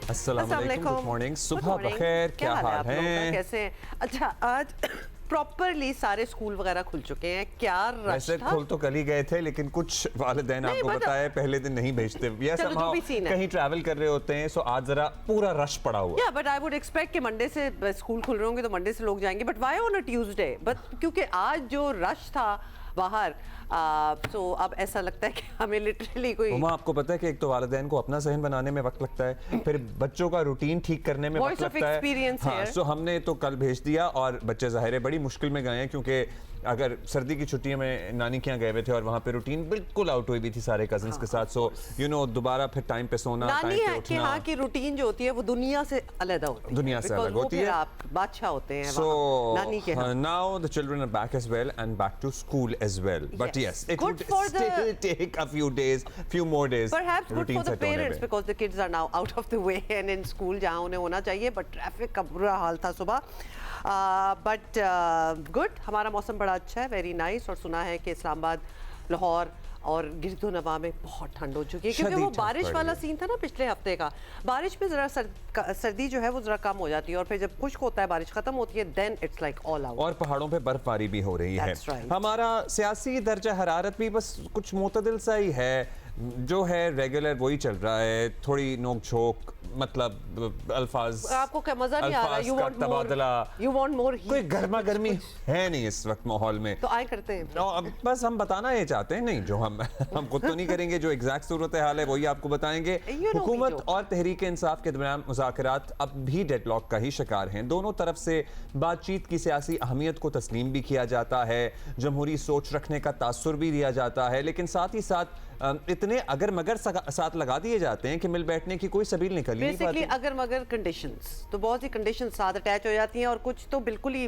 अस्सलाम वालेकुम, good morning, सुबह बखैर, क्या हाल है? कैसे हैं? अच्छा, आज प्रॉपरली सारे स्कूल वगैरह खुल चुके हैं। क्या रश वैसे था? खुल तो कल ही गए थे, लेकिन कुछ वालिदैन आपको पता है पहले दिन नहीं भेजते, या somehow कहीं ट्रैवल कर रहे होते हैं, सो आज जरा पूरा रश पड़ा हुआ है। या बट आई वुड एक्सपेक्ट कि मंडे से स्कूल खुल रहे होंगे तो मंडे से लोग जाएंगे, but why on a Tuesday? But क्योंकि आज जो रश था बाहर, तो अब ऐसा लगता है कि हमें लिटरली कोई आपको पता है कि एक तो वालिदैन को अपना सहन बनाने में वक्त लगता है, फिर बच्चों का रूटीन ठीक करने में वक्त लगता है। हाँ, सो हमने तो कल भेज दिया और बच्चे ज़ाहिर है बड़ी मुश्किल में गए हैं, क्योंकि अगर सर्दी की छुट्टियों में नानी के यहाँ गए हुए थे और वहाँ पे रूटीन बिल्कुल आउट हुई भी थी सारे कजिन्स के साथ, सो यू नो दोबारा फिर टाइम पे सोना, नानी है कि हाँ की रूटीन जो होती है वो दुनिया से अलग होती है, दुनिया से अलग होती है, आप बादशाह होते हैं so नानी के यहाँ। now the children are back as well and back to school as well, but yes it good would still take a few more days, perhaps good for the parents because the kids are now out of the way and in school जहाँ उन्हें होना चाहिए, but traffic का बुरा हाल था सुबह, but good, हमारा मौसम बड़ा अच्छा है, वेरी नाइस। और सुना है कि इस्लामाबाद, लाहौर और गिरदो नवा में बहुत ठंड हो चुकी है, क्योंकि वो बारिश वाला सीन था ना पिछले हफ्ते का। बारिश में जरा सर्दी जो है वो जरा कम हो जाती है, और फिर जब खुश्क होता है, बारिश खत्म होती है, then it's like all out. और पहाड़ों पे बर्फबारी भी हो रही है। हमारा सियासी दर्जा हरारत भी बस कुछ मुतदिल सा ही है, जो है रेगुलर वही चल रहा है, थोड़ी नोक झोंक, मतलब अल्फाज, आपको क्या मजा नहीं आ रहा? यू वांट मोर, कोई गर्मा गर्मी है नहीं इस वक्त माहौल में, तो आए करते हैं। अब बस हम बताना ये चाहते हैं, नहीं जो हम खुद तो नहीं करेंगे, जो एग्जैक्ट सूरत हाल है वही आपको बताएंगे। हुकूमत और तहरीक इंसाफ के दरमियान मुज़ाकरात अब भी डेडलॉक का ही शिकार हैं। दोनों तरफ से बातचीत की सियासी अहमियत को तस्लीम भी किया जाता है, जमहूरी सोच रखने का तासुर भी दिया जाता है, लेकिन साथ ही साथ इतने अगर मगर साथ लगा दिए जाते हैं कि मिल बैठने की कोई सबील निकल नहीं पाती। बेसिकली अगर मगर कंडीशंस, तो बहुत सी कंडीशंस साथ अटैच हो जाती हैं, और कुछ तो बिल्कुल ही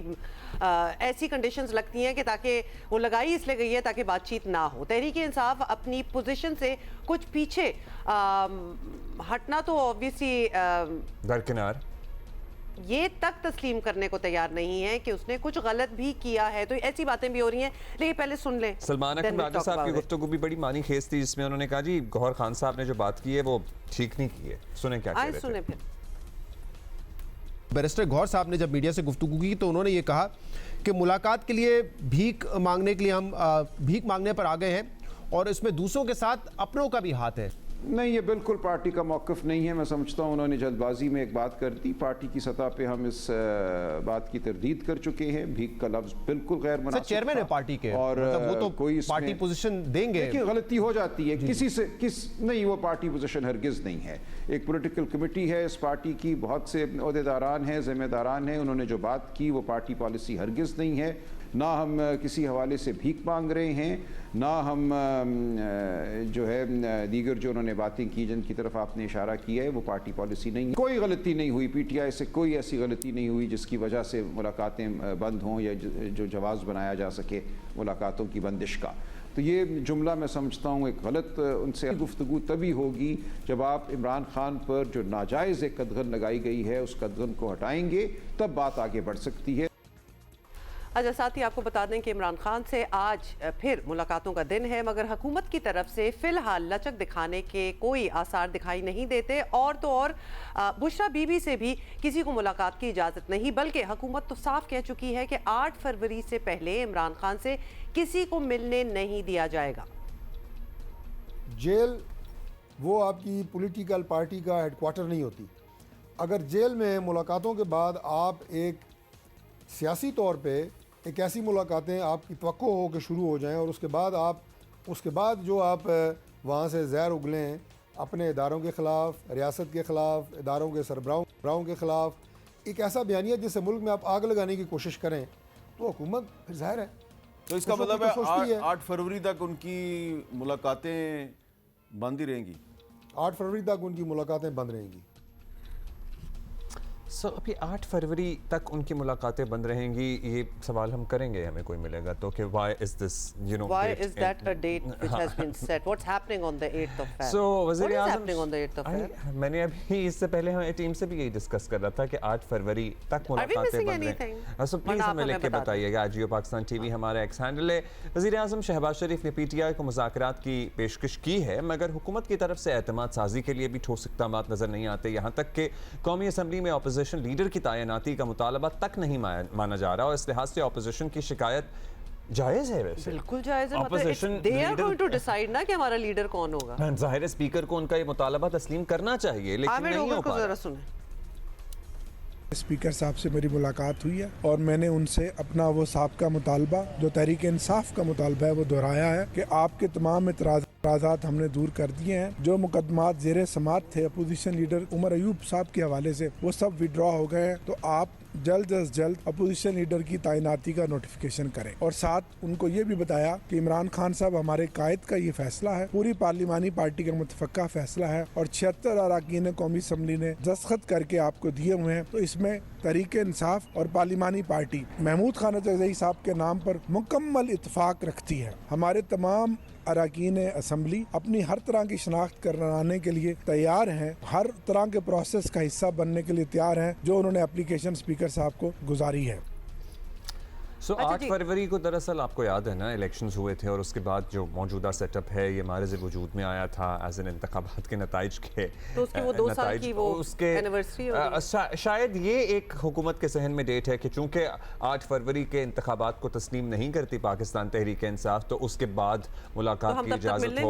ऐसी कंडीशंस लगती हैं कि ताकि वो लगाई इसलिए गई है ताकि बातचीत ना हो। तहरीक इंसाफ अपनी पोजीशन से कुछ पीछे हटना तो ऑब्वियसली दरकिनार ये तक तस्लीम करने को तैयार नहीं है कि उसने कुछ गलत भी किया है, तो ऐसी बातें भी हो रही हैं। लेकिन पहले सुन लें सलमान अकरम राजा साहब की गुफ्तगू भी बड़ी मानी खेज थी, जिसमें उन्होंने कहा जी गौहर खान साहब ने जो बात की है वो ठीक नहीं की है। सुने क्या कह रहे थे। सुने फिर। बैरिस्टर गौहर साहब ने जब मीडिया से गुफ्तगू की तो उन्होंने ये कहा कि मुलाकात के लिए भीख मांगने के लिए हम भीख मांगने पर आ गए हैं, और इसमें दूसरों के साथ अपनों का भी हाथ है। नहीं, ये बिल्कुल पार्टी का मौक़िफ़ नहीं है। मैं समझता हूँ उन्होंने जल्दबाजी में एक बात कर दी। पार्टी की सतह पे हम इस बात की तरदीद कर चुके हैं। भीख का लफ्ज़ बिल्कुल गैर मुनासिब था। चेयरमैन है पार्टी के, और मतलब वो तो कोई पार्टी पोजीशन देंगे, लेकिन गलती हो जाती है किसी से नहीं, वो पार्टी पोजीशन हरगिज़ नहीं है। एक पॉलिटिकल कमेटी है इस पार्टी की, बहुत से ओहदेदारान हैं, ज़िम्मेदारान हैं, उन्होंने जो बात की वो पार्टी पॉलिसी हरगिज़ नहीं है। ना हम किसी हवाले से भीख मांग रहे हैं, ना हम जो है दीगर जो उन्होंने बातें की जिनकी तरफ आपने इशारा किया है वो पार्टी पॉलिसी नहीं है। कोई गलती नहीं हुई, पीटीआई से कोई ऐसी गलती नहीं हुई जिसकी वजह से मुलाकातें बंद हों या जो जवाज़ बनाया जा सके मुलाकातों की बंदिश का। तो ये जुमला मैं समझता हूँ एक गलत उनसे गुफ्तगू तभी होगी जब आप इमरान खान पर जो नाजायज़ एक कदगन लगाई गई है उस कदगन को हटाएंगे, तब बात आगे बढ़ सकती है। अच्छा, साथ ही आपको बता दें कि इमरान खान से आज फिर मुलाकातों का दिन है, मगर हुकूमत की तरफ से फिलहाल लचक दिखाने के कोई आसार दिखाई नहीं देते। और तो और बुशरा बीबी से भी किसी को मुलाकात की इजाज़त नहीं, बल्कि हुकूमत तो साफ कह चुकी है कि 8 फरवरी से पहले इमरान खान से किसी को मिलने नहीं दिया जाएगा। जेल वो आपकी पॉलिटिकल पार्टी का हेडक्वार्टर नहीं होती। अगर जेल में मुलाकातों के बाद आप एक सियासी तौर पे एक ऐसी मुलाकातें आपकी तवक्को हो कि शुरू हो जाएं, और उसके बाद जो आप वहाँ से ज़हर उगलें अपने इदारों के ख़िलाफ़, रियासत के ख़िलाफ़, इदारों के सरबराहों के ख़िलाफ़, एक ऐसा बयानिया जिससे मुल्क में आप आग लगाने की कोशिश करें, तो हुकूमत फिर ज़ाहिर है। तो इसका मतलब है 8 फरवरी तक उनकी मुलाकातें बंद ही रहेंगी। 8 फरवरी तक उनकी मुलाकातें बंद रहेंगी। सो अभी 8 फरवरी तक उनकी मुलाकातें बंद रहेंगी, ये सवाल हम करेंगे, हमें कोई मिलेगा तो कि why is this, you know, Why date is that a date which has been set? What's happening on the 8th of Feb? So What वज़ीर is Azam happening on the 8th of Feb? मैंने अभी इससे पहले हमारी team से भी यही discuss कर रहा था कि 8 फरवरी तक मुलाकातें missing बंद anything? रहें। सो प्लीज़ वरना आप हमें लिख हमें के बता दें। बताइएगा। जियो पाकिस्तान टीवी हमारा एक्स हैंडल है। वज़ीर आज़म शहबाज शरीफ ने पीटीआई को मुज़ाकरात की पेशकश की है, मगर हुकूमत की तरफ से एतमाद साजी के लिए भी ठोस इक़दामात नज़र नहीं आते। यहाँ तक कि कौमी असम्बली में अपोजिशन लीडर की तैनाती का मुतालबा तक नहीं माना जा रहा, और इस लिहाज से अपोजिशन की शिकायत जायज़ है। वैसे बिल्कुल जायज़ है, Opposition मतलब they are leader- going to decide ना कि हमारा लीडर कौन होगा। ज़ाहिर है स्पीकर को उनका ये मुतालबा तस्लीम करना चाहिए, लेकिन आमिर नहीं हो डोगर को पा रहा। जरा सुने। स्पीकर साहब से मेरी मुलाकात हुई है और मैंने उनसे अपना वो साहब का मुतालबा, जो तहरीक इंसाफ का मुतालबा है, वो दोहराया है कि आपके तमाम इतराज़ात हमने दूर कर दिए हैं। जो मुकदमात ज़ेरे समात थे अपोजिशन लीडर उमर अयूब साहब के हवाले से, वो सब विड्रॉ हो गए हैं। तो आप जल्द अज जल्द अपोजिशन लीडर की तैनाती का नोटिफिकेशन करें। और साथ उनको ये भी बताया कि इमरान खान साहब हमारे कायद का ये फैसला है, पूरी पार्लिमानी पार्टी का मुतफ़क्का फैसला है और 76 अरकान कौमी असम्बली ने दस्तखत करके आपको दिए हुए हैं। तो इसमें तहरीक इंसाफ और पार्लिमानी पार्टी महमूद खान अजहरी साहब के नाम पर मुकम्मल इत्तेफाक रखती है। हमारे तमाम अरकान असम्बली अपनी हर तरह की शनाख्त कराने के लिए तैयार हैं, हर तरह के प्रोसेस का हिस्सा बनने के लिए तैयार हैं, जो उन्होंने एप्लीकेशन स्पीकर साहब को गुजारी है। सो 8 फरवरी को दरअसल आपको याद है ना, इलेक्शंस हुए थे और उसके बाद जो मौजूदा सेटअप है ये मारिज़ वजूद में आया था एज एन इंतखाबात के नताइज के, तो उसकी वो 2 साल की वो उसके एनिवर्सरी शायद ये एक हुकूमत के सहन में डेट है कि चूंकि 8 फरवरी के इंतखाबात को तस्लीम नहीं करती पाकिस्तान तहरीक इंसाफ, तो उसके बाद मुलाकात की इजाज़त हो।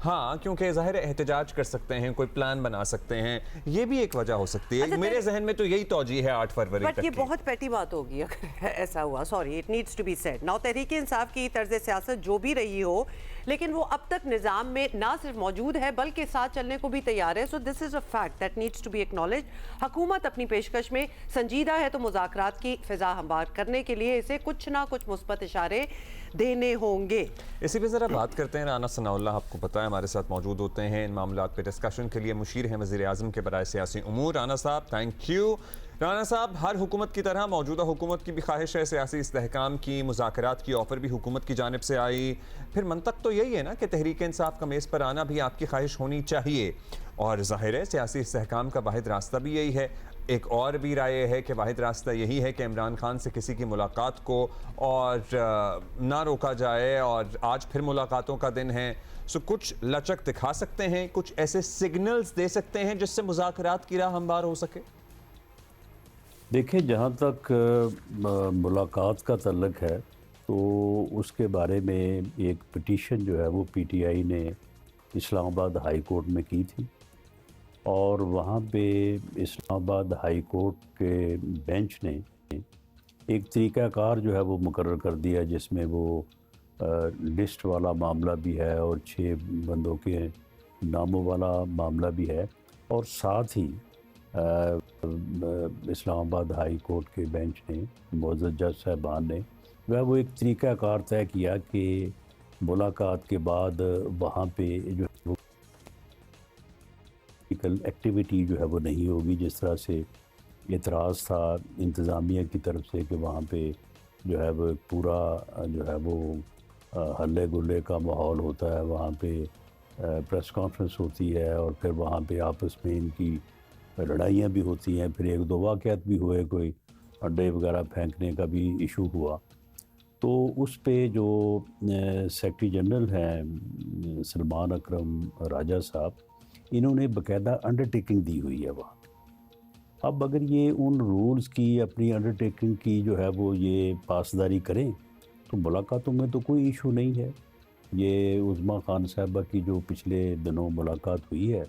हाँ, क्योंकि ज़ाहिर है एहतजाज कर सकते हैं, कोई प्लान बना सकते हैं, ये भी एक वजह हो सकती है। मेरे जहन में तो यही तौजीह है 8 फरवरी तक। ये बहुत पेटी बात होगी अगर ऐसा हुआ। Sorry, it needs to be said. Now Tehreek Insaf की तर्ज सियासत जो भी रही हो, लेकिन वो अब तक निज़ाम में ना सिर्फ मौजूद है बल्कि साथ चलने को भी तैयार है। So this is a fact that needs to be acknowledge. हुकूमत अपनी पेशकश में संजीदा है, तो मुज़ाकरात की फ़िज़ा हमवार करने के लिए इसे कुछ ना कुछ मुस्बत इशारे देने होंगे। इसी पे ज़रा बात करते हैं। राना सनाउल्लाह आपको पता है हमारे साथ मौजूद होते हैं इन मामलात पे डिस्कशन के लिए। मुशीर हैं वज़ीर आज़म के बराए सियासी उमूर। राना साहब थैंक यू। राना साहब, हर हुकूमत की तरह मौजूदा हुकूमत की भी ख्वाहिश है सियासी इस्तेहकाम की, मुज़ाकरात की ऑफ़र भी हुकूमत की जानिब से आई, फिर मंतक तो यही है ना कि तहरीक इंसाफ का मेज़ पर आना भी आपकी ख्वाहिश होनी चाहिए, और ज़ाहिर है सियासी इस्तेहकाम का वाहिद रास्ता भी यही है। एक और भी राय है कि वाहिद रास्ता यही है कि इमरान खान से किसी की मुलाकात को और ना रोका जाए, और आज फिर मुलाकातों का दिन है। सो कुछ लचक दिखा सकते हैं, कुछ ऐसे सिग्नल्स दे सकते हैं जिससे मुज़ाकरात की राह हमवार हो सके। देखिए, जहाँ तक मुलाकात का तल्लक है तो उसके बारे में एक पिटीशन जो है वो पीटीआई ने इस्लामाबाद हाई कोर्ट में की थी, और वहाँ पे इस्लामाबाद हाई कोर्ट के बेंच ने एक तरीक़ाकार जो है वो मुकर्रर कर दिया, जिसमें वो लिस्ट वाला मामला भी है और 6 बंदों के नामों वाला मामला भी है, और साथ ही इस्लामाबाद हाई कोर्ट के बेंच ने, मोअज़्ज़ज़ जज साहबान ने, वह वो एक तरीक़ाकार तय किया कि मुलाकात के बाद वहाँ पे जो एक्टिविटी जो है वो नहीं होगी, जिस तरह से एतराज़ था इंतज़ामिया की तरफ से कि वहाँ पे जो है वो पूरा जो है वो हल्ले गुल्ले का माहौल होता है, वहाँ पे प्रेस कॉन्फ्रेंस होती है और फिर वहाँ पे आपस में इनकी लड़ाइयाँ भी होती हैं, फिर 1-2 वाक़यात भी हुए, कोई अड्डे वगैरह फेंकने का भी इशू हुआ। तो उस पे जो सेक्रेटरी जनरल हैं सलमान अकरम राजा साहब, इन्होंने बाकायदा अंडरटेकिंग दी हुई है वहाँ। अब अगर ये उन रूल्स की, अपनी अंडरटेकिंग की जो है वो ये पासदारी करें तो मुलाकातों में तो कोई इशू नहीं है। ये उज़्मा खान साहबा की जो पिछले दिनों मुलाकात हुई है,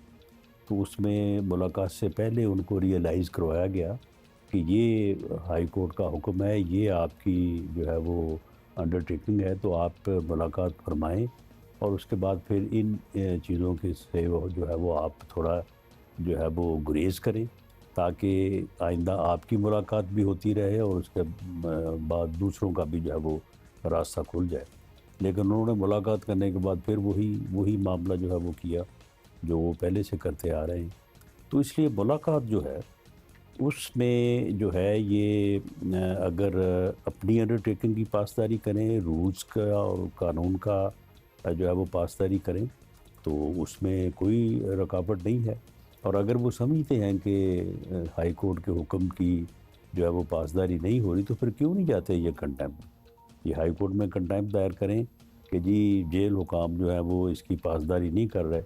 तो उसमें मुलाकात से पहले उनको रियलाइज़ करवाया गया कि ये हाई कोर्ट का हुक्म है, ये आपकी जो है वो अंडरटेकिंग है, तो आप मुलाकात फरमाएं, और उसके बाद फिर इन चीज़ों के से जो है वो आप थोड़ा जो है वो गुरेज करें, ताकि आइंदा आपकी मुलाकात भी होती रहे और उसके बाद दूसरों का भी जो है वो रास्ता खुल जाए। लेकिन उन्होंने मुलाकात करने के बाद फिर वही मामला जो है वो किया जो वो पहले से करते आ रहे हैं। तो इसलिए मुलाकात जो है उसमें जो है ये अगर अपनी अंडरटेकिंग की पासदारी करें, रूल्स का और कानून का जो है वो पासदारी करें, तो उसमें कोई रुकावट नहीं है। और अगर वो समझते हैं कि हाई कोर्ट के हुक्म की जो है वो पासदारी नहीं हो रही, तो फिर क्यों नहीं जाते ये कंटेम्प्ट, ये हाई कोर्ट में कंटेम्प्ट दायर करें कि जी जेल हुकाम जो है वो इसकी पासदारी नहीं कर रहे।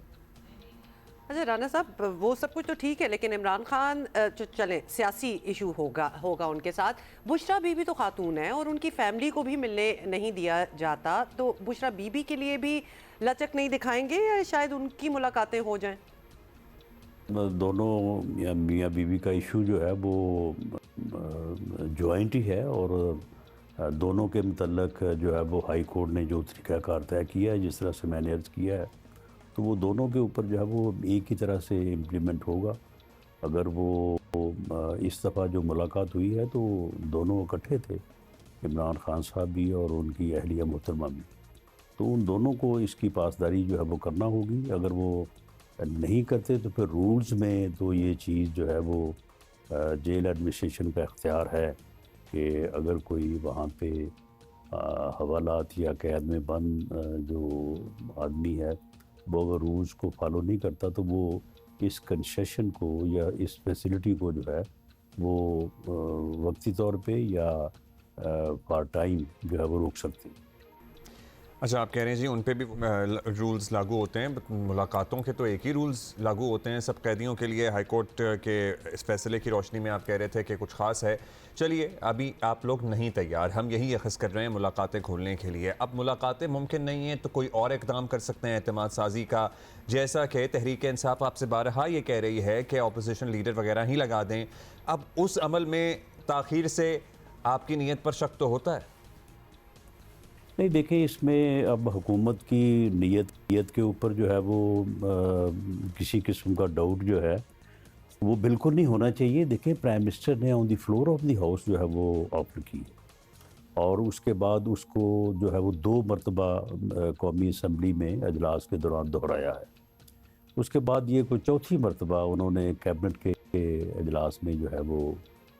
अच्छा राना साहब, वो सब कुछ तो ठीक है, लेकिन इमरान खान चलें, सियासी इशू होगा उनके साथ। बुशरा बीबी तो खातून है और उनकी फैमिली को भी मिलने नहीं दिया जाता, तो बुशरा बीबी के लिए भी लचक नहीं दिखाएंगे या शायद उनकी मुलाकातें हो जाएं? दोनों मियाँ बीवी का इशू जो है वो जॉइंट ही है, और दोनों के मतलब जो है वो हाई कोर्ट ने जो तरीक़ाकार तय किया है, जिस तरह से मैंने अर्ज़ किया है, तो वो दोनों के ऊपर जो है वो एक ही तरह से इम्प्लीमेंट होगा। अगर वो इस दफ़ा जो मुलाकात हुई है तो दोनों इकट्ठे थे, इमरान खान साहब भी और उनकी अहलिया मोहतरमा भी, तो उन दोनों को इसकी पासदारी जो है वो करना होगी। अगर वो नहीं करते तो फिर रूल्स में तो ये चीज़ जो है वो जेल एडमिनिस्ट्रेशन का इख्तियार है कि अगर कोई वहाँ पे हवालात या कैद में बंद जो आदमी है वो अगर रूल्स को फॉलो नहीं करता, तो वो इस कंसेशन को या इस फैसिलिटी को जो है वो वक्ती तौर पे या पार्ट टाइम जो है वो रोक सकते हैं। अच्छा, आप कह रहे हैं जी उन पे भी रूल्स लागू होते हैं, मुलाकातों के तो एक ही रूल्स लागू होते हैं सब कैदियों के लिए। हाई कोर्ट के इस फैसले की रोशनी में आप कह रहे थे कि कुछ ख़ास है। चलिए, अभी आप लोग नहीं तैयार, हम यही अख़ज़ कर रहे हैं मुलाकातें खोलने के लिए। अब मुलाकातें मुमकिन नहीं हैं तो कोई और इक़दाम कर सकते हैं एतमाद साजी का, जैसा कि तहरीक इंसाफ आपसे बारहा ये कह रही है कि अपोजिशन लीडर वगैरह ही लगा दें। अब उस अमल में ताख़ीर से आपकी नीयत पर शक तो होता है? नहीं, देखिए, इसमें अब हुकूमत की नीयत के ऊपर जो है वो किसी किस्म का डाउट जो है वो बिल्कुल नहीं होना चाहिए। देखिए, प्राइम मिनिस्टर ने on the floor of the house जो है वो ऑफर की, और उसके बाद उसको जो है वो 2 मरतबा कौमी असम्बली में अजलास के दौरान दोहराया है। उसके बाद ये कोई 4थी मरतबा उन्होंने कैबिनेट के अजलास में जो है वो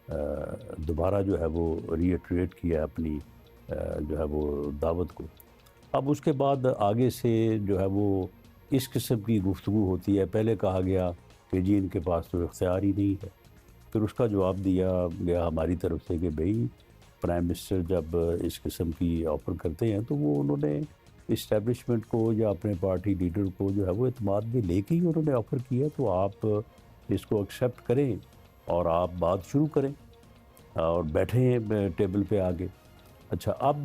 दोबारा जो है वो रीइटरेट किया अपनी जो है वो दावत को। अब उसके बाद आगे से जो है वो इस किस्म की गुफ्तगू होती है। पहले कहा गया कि जी इनके पास तो इख्तियार ही नहीं है, फिर उसका जवाब दिया गया हमारी तरफ से कि भाई प्राइम मिनिस्टर जब इस किस्म की ऑफ़र करते हैं तो वो उन्होंने इस्टेब्लिशमेंट को या अपने पार्टी लीडर को जो है वो एतमाद में लेके ही उन्होंने ऑफ़र किया, तो आप इसको एक्सेप्ट करें और आप बात शुरू करें और बैठें टेबल पे आगे। अच्छा, अब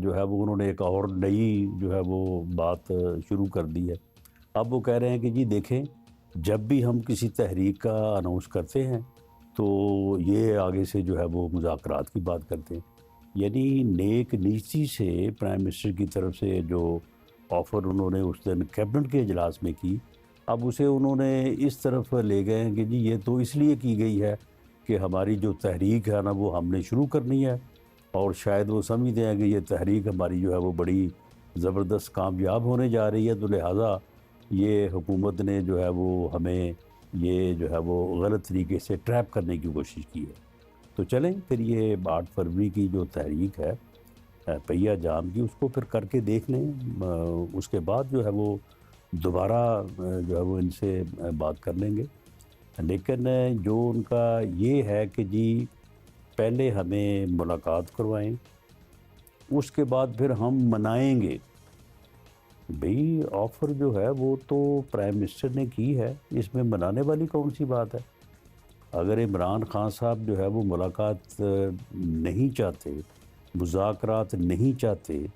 जो है वो उन्होंने एक और नई जो है वो बात शुरू कर दी है। अब वो कह रहे हैं कि जी देखें, जब भी हम किसी तहरीक का अनाउंस करते हैं तो ये आगे से जो है वो मुज़ाकरात की बात करते हैं। यानी नेक नीति से प्राइम मिनिस्टर की तरफ से जो ऑफ़र उन्होंने उस दिन कैबिनेट के इजलास में की, अब उसे उन्होंने इस तरफ ले गए हैं कि जी ये तो इसलिए की गई है कि हमारी जो तहरीक है ना वो हमने शुरू करनी है, और शायद वो समझते हैं कि ये तहरीक हमारी जो है वो बड़ी ज़बरदस्त कामयाब होने जा रही है, तो लिहाजा ये हुकूमत ने जो है वो हमें ये जो है वो गलत तरीके से ट्रैप करने की कोशिश की है। तो चलें, फिर ये 8 फरवरी की जो तहरीक है पहिया जाम की, उसको फिर करके देख लें। उसके बाद जो है वो दोबारा जो है वो इनसे बात कर लेंगे। लेकिन जो उनका ये है कि जी पहले हमें मुलाकात करवाएं, उसके बाद फिर हम मनाएंगे। भाई ऑफ़र जो है वो तो प्राइम मिनिस्टर ने की है, इसमें मनाने वाली कौन सी बात है। अगर इमरान खान साहब जो है वो मुलाकात नहीं चाहते, मुज़ाकरात नहीं चाहते,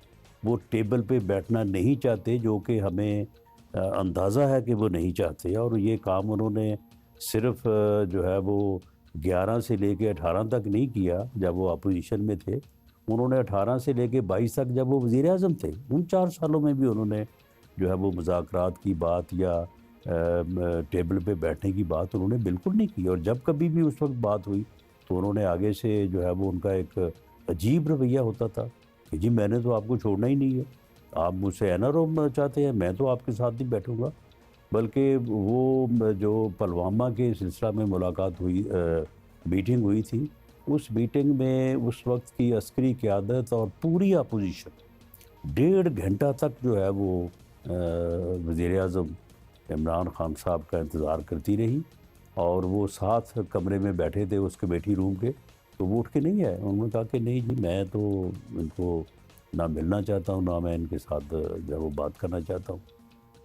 वो टेबल पे बैठना नहीं चाहते, जो कि हमें अंदाज़ा है कि वो नहीं चाहते, और ये काम उन्होंने सिर्फ जो है वो 11 से लेके 18 तक नहीं किया जब वो अपोजिशन में थे। उन्होंने 18 से लेके 22 तक जब वो वज़ीर आज़म थे, उन 4 सालों में भी उन्होंने जो है वो मुज़ाकरात की बात या टेबल पे बैठने की बात उन्होंने बिल्कुल नहीं की। और जब कभी भी उस वक्त बात हुई तो उन्होंने आगे से जो है वो उनका एक अजीब रवैया होता था कि जी मैंने तो आपको छोड़ना ही नहीं है, आप मुझसे एनआरओ चाहते हैं, मैं तो आपके साथ नहीं बैठूँगा। बल्कि वो जो पुलवामा के सिलसिला में मुलाकात हुई, मीटिंग हुई थी, उस मीटिंग में उस वक्त की अस्करी क़यादत और पूरी अपोजिशन 1.5 घंटा तक जो है वो वज़ीर-ए-आज़म इमरान खान साहब का इंतज़ार करती रही, और वो साथ कमरे में बैठे थे उस कमेटी रूम के, तो वो उठ के नहीं आए। उन्होंने कहा कि नहीं जी, मैं तो इनको ना मिलना चाहता हूँ, ना मैं इनके साथ जो है वो बात करना चाहता हूँ।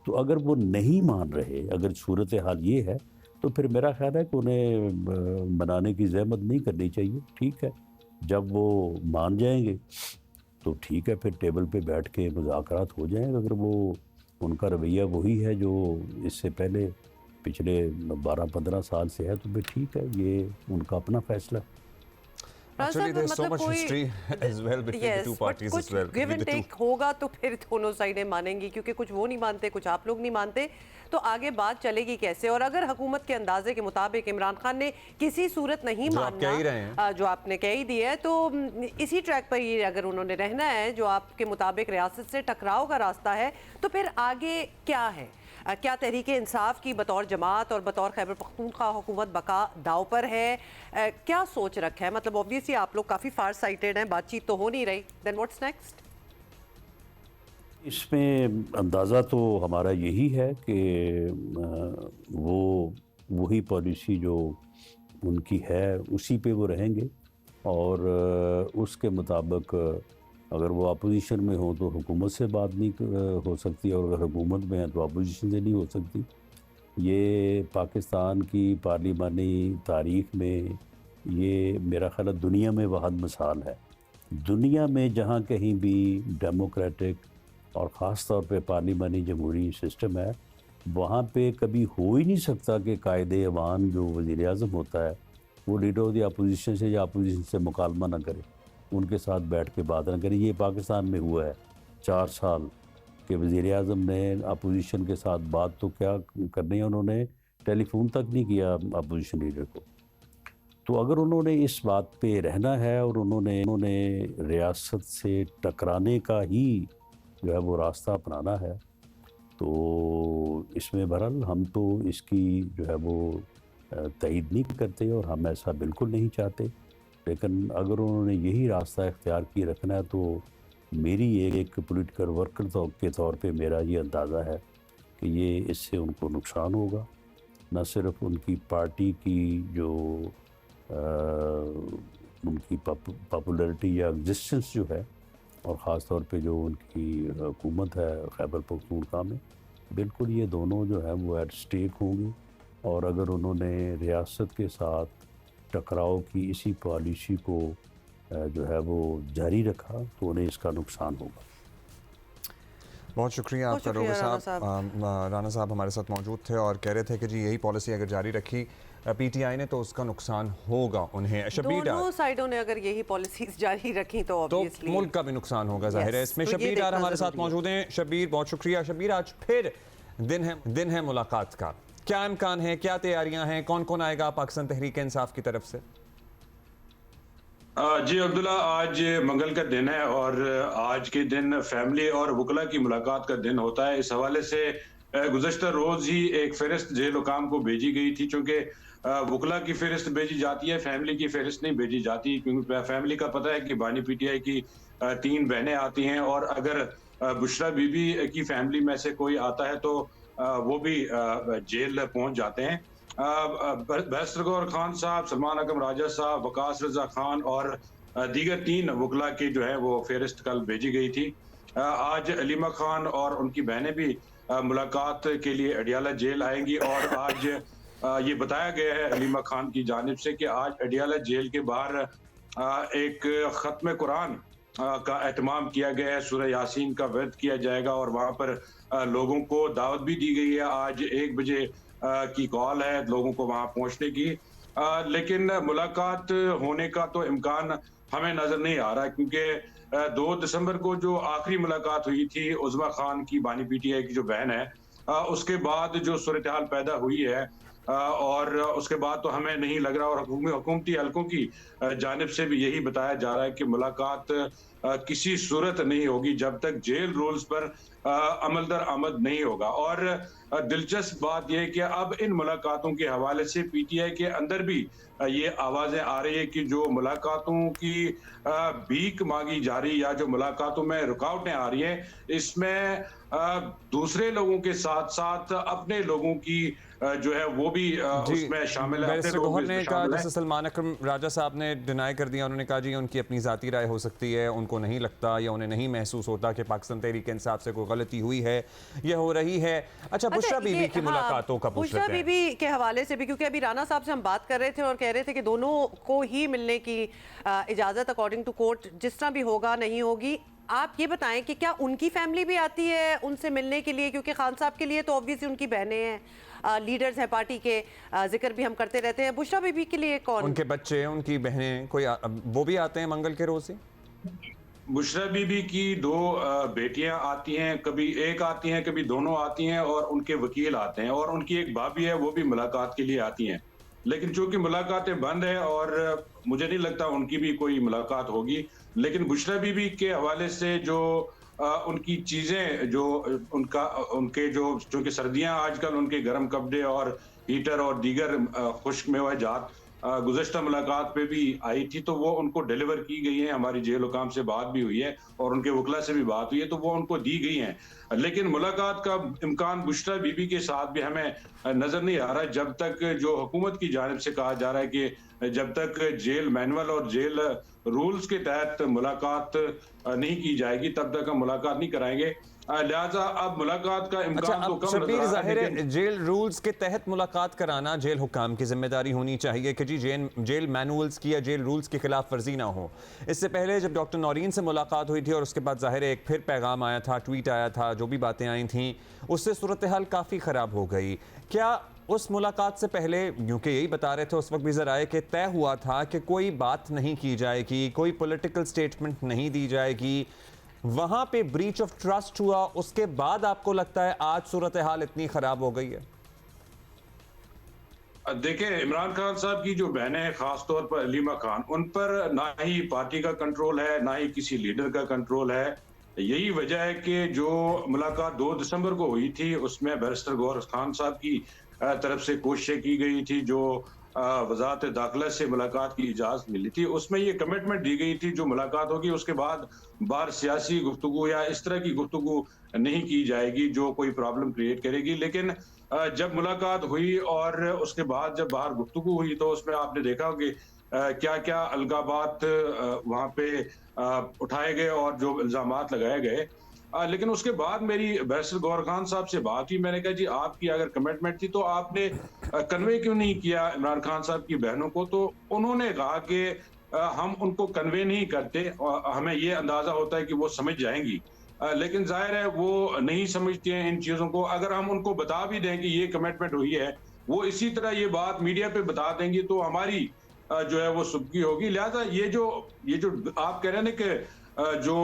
तो अगर वो नहीं मान रहे, अगर सूरत हाल ये है, तो फिर मेरा ख्याल है कि उन्हें मनाने की ज़हमत नहीं करनी चाहिए। ठीक है, जब वो मान जाएंगे तो ठीक है, फिर टेबल पे बैठ के मुज़ाकरात हो जाएंगे। अगर वो उनका रवैया वही है जो इससे पहले पिछले 12-15 साल से है, तो फिर ठीक है, ये उनका अपना फैसला है। Actually, there's so much history as well between the two parties as well. Give and take होगा तो फिर दोनों साइडें मानेंगी, क्योंकि कुछ वो नहीं मानते, कुछ आप लोग नहीं मानते, तो आगे बात चलेगी कैसे? और अगर हुकूमत के अंदाजे के मुताबिक इमरान खान ने किसी सूरत नहीं मानना, जो आपने कह ही दिया है, तो इसी ट्रैक पर ये अगर उन्होंने रहना है, जो आपके मुताबिक रियासत से टकराव का रास्ता है, तो फिर आगे क्या है? क्या तहरीक इंसाफ की बतौर जमात और बतौर खैबर पख्तूनख्वा हुकूमत बका दाव पर है? क्या सोच रखा है? मतलब ऑब्वियसली आप लोग काफ़ी फार साइटेड हैं, बातचीत तो हो नहीं रही, देन व्हाट्स नेक्स्ट? इसमें अंदाज़ा तो हमारा यही है कि वो वही पॉलिसी जो उनकी है उसी पे वो रहेंगे, और उसके मुताबिक अगर वो अपोजिशन में हो तो हुकूमत से बात नहीं हो सकती, और अगर हुकूमत में है तो अपोजिशन से नहीं हो सकती। ये पाकिस्तान की पार्लिमानी तारीख़ में ये मेरा ख़्याल है दुनिया में वाहिद मिसाल है। दुनिया में जहाँ कहीं भी डेमोक्रेटिक और ख़ास तौर पे पार्लिमानी जमहूरी सिस्टम है, वहाँ पे कभी हो ही नहीं सकता कि कायदे अवान जो वज़ीर-ए-आज़म होता है वो लीडर ऑफ द अपोजिशन से या अपोजिशन से मुकालमा ना करे, उनके साथ बैठ के बात ना करें। ये पाकिस्तान में हुआ है 4 साल के वज़ीर-ए-आज़म ने अपोजिशन के साथ बात तो क्या करनी है, उन्होंने टेलीफोन तक नहीं किया अपोजिशन लीडर को। तो अगर उन्होंने इस बात पे रहना है और उन्होंने रियासत से टकराने का ही जो है वो रास्ता अपनाना है, तो इसमें बहरहाल हम तो इसकी जो है वो तईद नहीं करते और हम ऐसा बिल्कुल नहीं चाहते। लेकिन अगर उन्होंने यही रास्ता इख्तियार किए रखना है, तो मेरी एक पॉलिटिकल वर्कर के तौर पे मेरा ये अंदाज़ा है कि ये इससे उनको नुकसान होगा। न सिर्फ उनकी पार्टी की जो उनकी पॉपुलैरिटी या एग्जिस्टेंस जो है, और ख़ास तौर पे जो उनकी हुकूमत है खैबर पख्तूनख्वा में, बिल्कुल ये दोनों जो है वो एट स्टेक होंगी। और अगर उन्होंने रियासत के साथ टकराव की इसी पॉलिसी को जो है वो जारी रखा, तो उन्हें इसका नुकसान होगा। बहुत शुक्रिया आपका रोगर साहब। राना साहब हमारे साथ मौजूद थे और कह रहे थे कि जी यही पॉलिसी अगर जारी रखी पीटीआई ने तो उसका नुकसान होगा उन्हें। शब्बीर दोनों साइडों ने अगर यही पॉलिसीज जारी रखी तो ऑब्वियसली मुल्क का भी नुकसान होगा, जाहिर है इसमें। शब्बीर डार हमारे साथ मौजूद हैं। शब्बीर, बहुत शुक्रिया। शब्बीर, आज फिर दिन है मुलाकात का, क्या इम्कान है, क्या तैयारियां हैं, कौन कौन आएगा पाकिस्तान तहरीक इंसाफ की तरफ से? जी अब्दुल्ला, आज मंगल का दिन है और आज के दिन फैमिली और वकला की मुलाकात का दिन होता है। इस हवाले से गुज़श्ता रोज़ ही एक फ़हरिस्त जेल हुकाम को भेजी गई थी, चूँकि वकला की फ़हरिस्त भेजी जाती है, फैमिली की फ़हरिस्त नहीं भेजी जाती, क्योंकि फैमिली का पता है कि बानी पीटीआई की 3 बहनें आती हैं, और अगर बुशरा बीबी की फैमिली में से कोई आता है तो वो भी जेल पहुँच जाते हैं। बैरिस्टर गौहर खान साहब, सलमान अकरम राजा साहब, वकास रजा खान और दीगर 3 वकला की जो है वो फ़हरिस्त कल भेजी गई थी। आज अलीमा खान और उनकी बहनें भी मुलाकात के लिए अडियाला जेल आएंगी, और आज ये बताया गया है अलीमा खान की जानिब से कि आज अडियाला जेल के बाहर एक ख़त्म कुरान का एहतमाम किया गया है, सूरह यासीन का वर्द किया जाएगा, और वहाँ पर लोगों को दावत भी दी गई है। आज 1 बजे की कॉल है लोगों को वहां पहुंचने की, लेकिन मुलाकात होने का तो इम्कान हमें नजर नहीं आ रहा है, क्योंकि 2 दिसंबर को जो आखिरी मुलाकात हुई थी उज़्मा खान की, बानी पीटीआई की जो बहन है, उसके बाद जो सूरत हाल पैदा हुई है, और उसके बाद तो हमें नहीं लग रहा, और हुकूमती हलकों की जानिब से भी यही बताया जा रहा है कि मुलाकात किसी सूरत नहीं होगी जब तक जेल रूल्स पर अमल दर आमद नहीं होगा। और दिलचस्प बात यह है कि अब इन मुलाकातों के हवाले से पीटीआई के अंदर भी ये आवाजें आ रही है कि जो मुलाकातों की भीख मांगी जा रही या जो मुलाकातों में रुकावटें आ रही हैं, इसमें दूसरे लोगों के साथ साथ अपने लोगों की जो है वो भी उसमें शामिल है। बैरिस्टर गौहर ने कहा, जैसे सलमान अकरम राजा साहब ने डिनाई कर दिया, उन्होंने कहा जी उनकी अपनी जाती राय हो सकती है, उनको नहीं लगता या उन्हें नहीं महसूस होता कि पाकिस्तान तहरीक इंसाफ से कोई गलती हुई है, ये हो रही है। अच्छा, बुशरा बीबी की मुलाकातों का पूछ बुशरा बीबी के हवाले से भी, क्योंकि अभी राना साहब से हम बात कर रहे थे और कह रहे थे कि दोनों को ही मिलने की इजाजत अकॉर्डिंग टू कोर्ट जिस तरह भी होगा नहीं होगी। आप ये बताएं कि क्या उनकी फैमिली भी आती है उनसे मिलने के लिए, क्योंकि खान साहब के लिए तो ऑब्वियसली उनकी बहनें हैं, लीडर्स हैं पार्टी के, जिक्र भी हम करते रहते हैं। बुशरा बीबी के लिए कौन? उनके बच्चे, उनकी बहनें, कोई वो भी आते हैं मंगल के रोज ही? बुशरा बीबी की 2 बेटियां आती हैं, कभी एक आती हैं कभी दोनों आती हैं, और उनके वकील आते हैं, और उनकी एक भाभी है वो भी मुलाकात के लिए आती हैं। लेकिन चूंकि मुलाकातें बंद है और मुझे नहीं लगता उनकी भी कोई मुलाकात होगी। लेकिन बुशरा बीबी के हवाले से जो उनकी चीजें, जो उनके जो चूंकि सर्दियां आजकल, उनके गर्म कपड़े और हीटर और दीगर खुश्क मेवाजात गुज़श्ता मुलाकात पे भी आई थी, तो वो उनको डिलीवर की गई है। हमारी जेल हुकाम से बात भी हुई है और उनके वकला से भी बात हुई है, तो वो उनको दी गई हैं। लेकिन मुलाकात का इम्कान बुशरा बीबी के साथ भी हमें नजर नहीं आ रहा, जब तक जो हुकूमत की जानिब से कहा जा रहा है कि जब तक जेल मैनुअल और जेल रूल्स के तहत मुलाकात नहीं की जाएगी तब तक हम मुलाकात नहीं कराएंगे। लिहाजा अब मुलाकात का इम्कान तो कम शब्बीर, नजर आ रहा जाहिर है। है जेल रूल्स के तहत मुलाकात कराना जेल हुकाम की जिम्मेदारी होनी चाहिए कि जी जेल मैनुअल्स की या जेल रूल्स की खिलाफ वर्जी ना हो। इससे पहले जब डॉक्टर नौरीन से मुलाकात हुई थी और उसके बाद जाहिर है एक फिर पैगाम आया था, ट्वीट आया था, जो भी बातें आई थी उससे सूरत हाल काफ़ी ख़राब हो गई। क्या उस मुलाकात से पहले, क्योंकि यही बता रहे थे उस वक्त भी ज़राए कि तय हुआ था कि कोई बात नहीं की जाएगी, कोई पॉलिटिकल स्टेटमेंट नहीं दी जाएगी, वहां पे ब्रीच ऑफ ट्रस्ट हुआ, उसके बाद आपको लगता है आज सूरत हाल इतनी खराब हो गई है? देखिए, इमरान खान साहब की जो बहनें हैं, खास तौर पर अलीमा खान, उन पर ना ही पार्टी का कंट्रोल है ना ही किसी लीडर का कंट्रोल है। यही वजह है कि जो मुलाकात 2 दिसंबर को हुई थी उसमें बैरिस्टर गौहर खान साहब की तरफ से कोशिशें की गई थी, जो वजारत दाखिला से मुलाकात की इजाज़त मिली थी, उसमें ये कमिटमेंट दी गई थी जो मुलाकात होगी उसके बाद बाहर सियासी गुफ्तगू या इस तरह की गुफ्तगू नहीं की जाएगी जो कोई प्रॉब्लम क्रिएट करेगी। लेकिन जब मुलाकात हुई और उसके बाद जब बाहर गुफ्तगू हुई तो उसमें आपने देखा कि क्या क्या अलगाबात वहाँ पे उठाए गए और जो इल्जामात लगाए गए। लेकिन उसके बाद मेरी बैरिस्टर गौहर खान साहब से बात हुई, मैंने कहा जी आपकी अगर कमिटमेंट थी तो आपने कन्वे क्यों नहीं किया इमरान खान साहब की बहनों को? तो उन्होंने कहा कि हम उनको कन्वे नहीं करते, हमें ये अंदाजा होता है कि वो समझ जाएंगी, लेकिन जाहिर है वो नहीं समझती हैं इन चीज़ों को। अगर हम उनको बता भी दें कि ये कमिटमेंट हुई है, वो इसी तरह ये बात मीडिया पे बता देंगी तो हमारी जो है वो सुबकी होगी। लिहाजा ये जो आप कह रहे हैं ना कि जो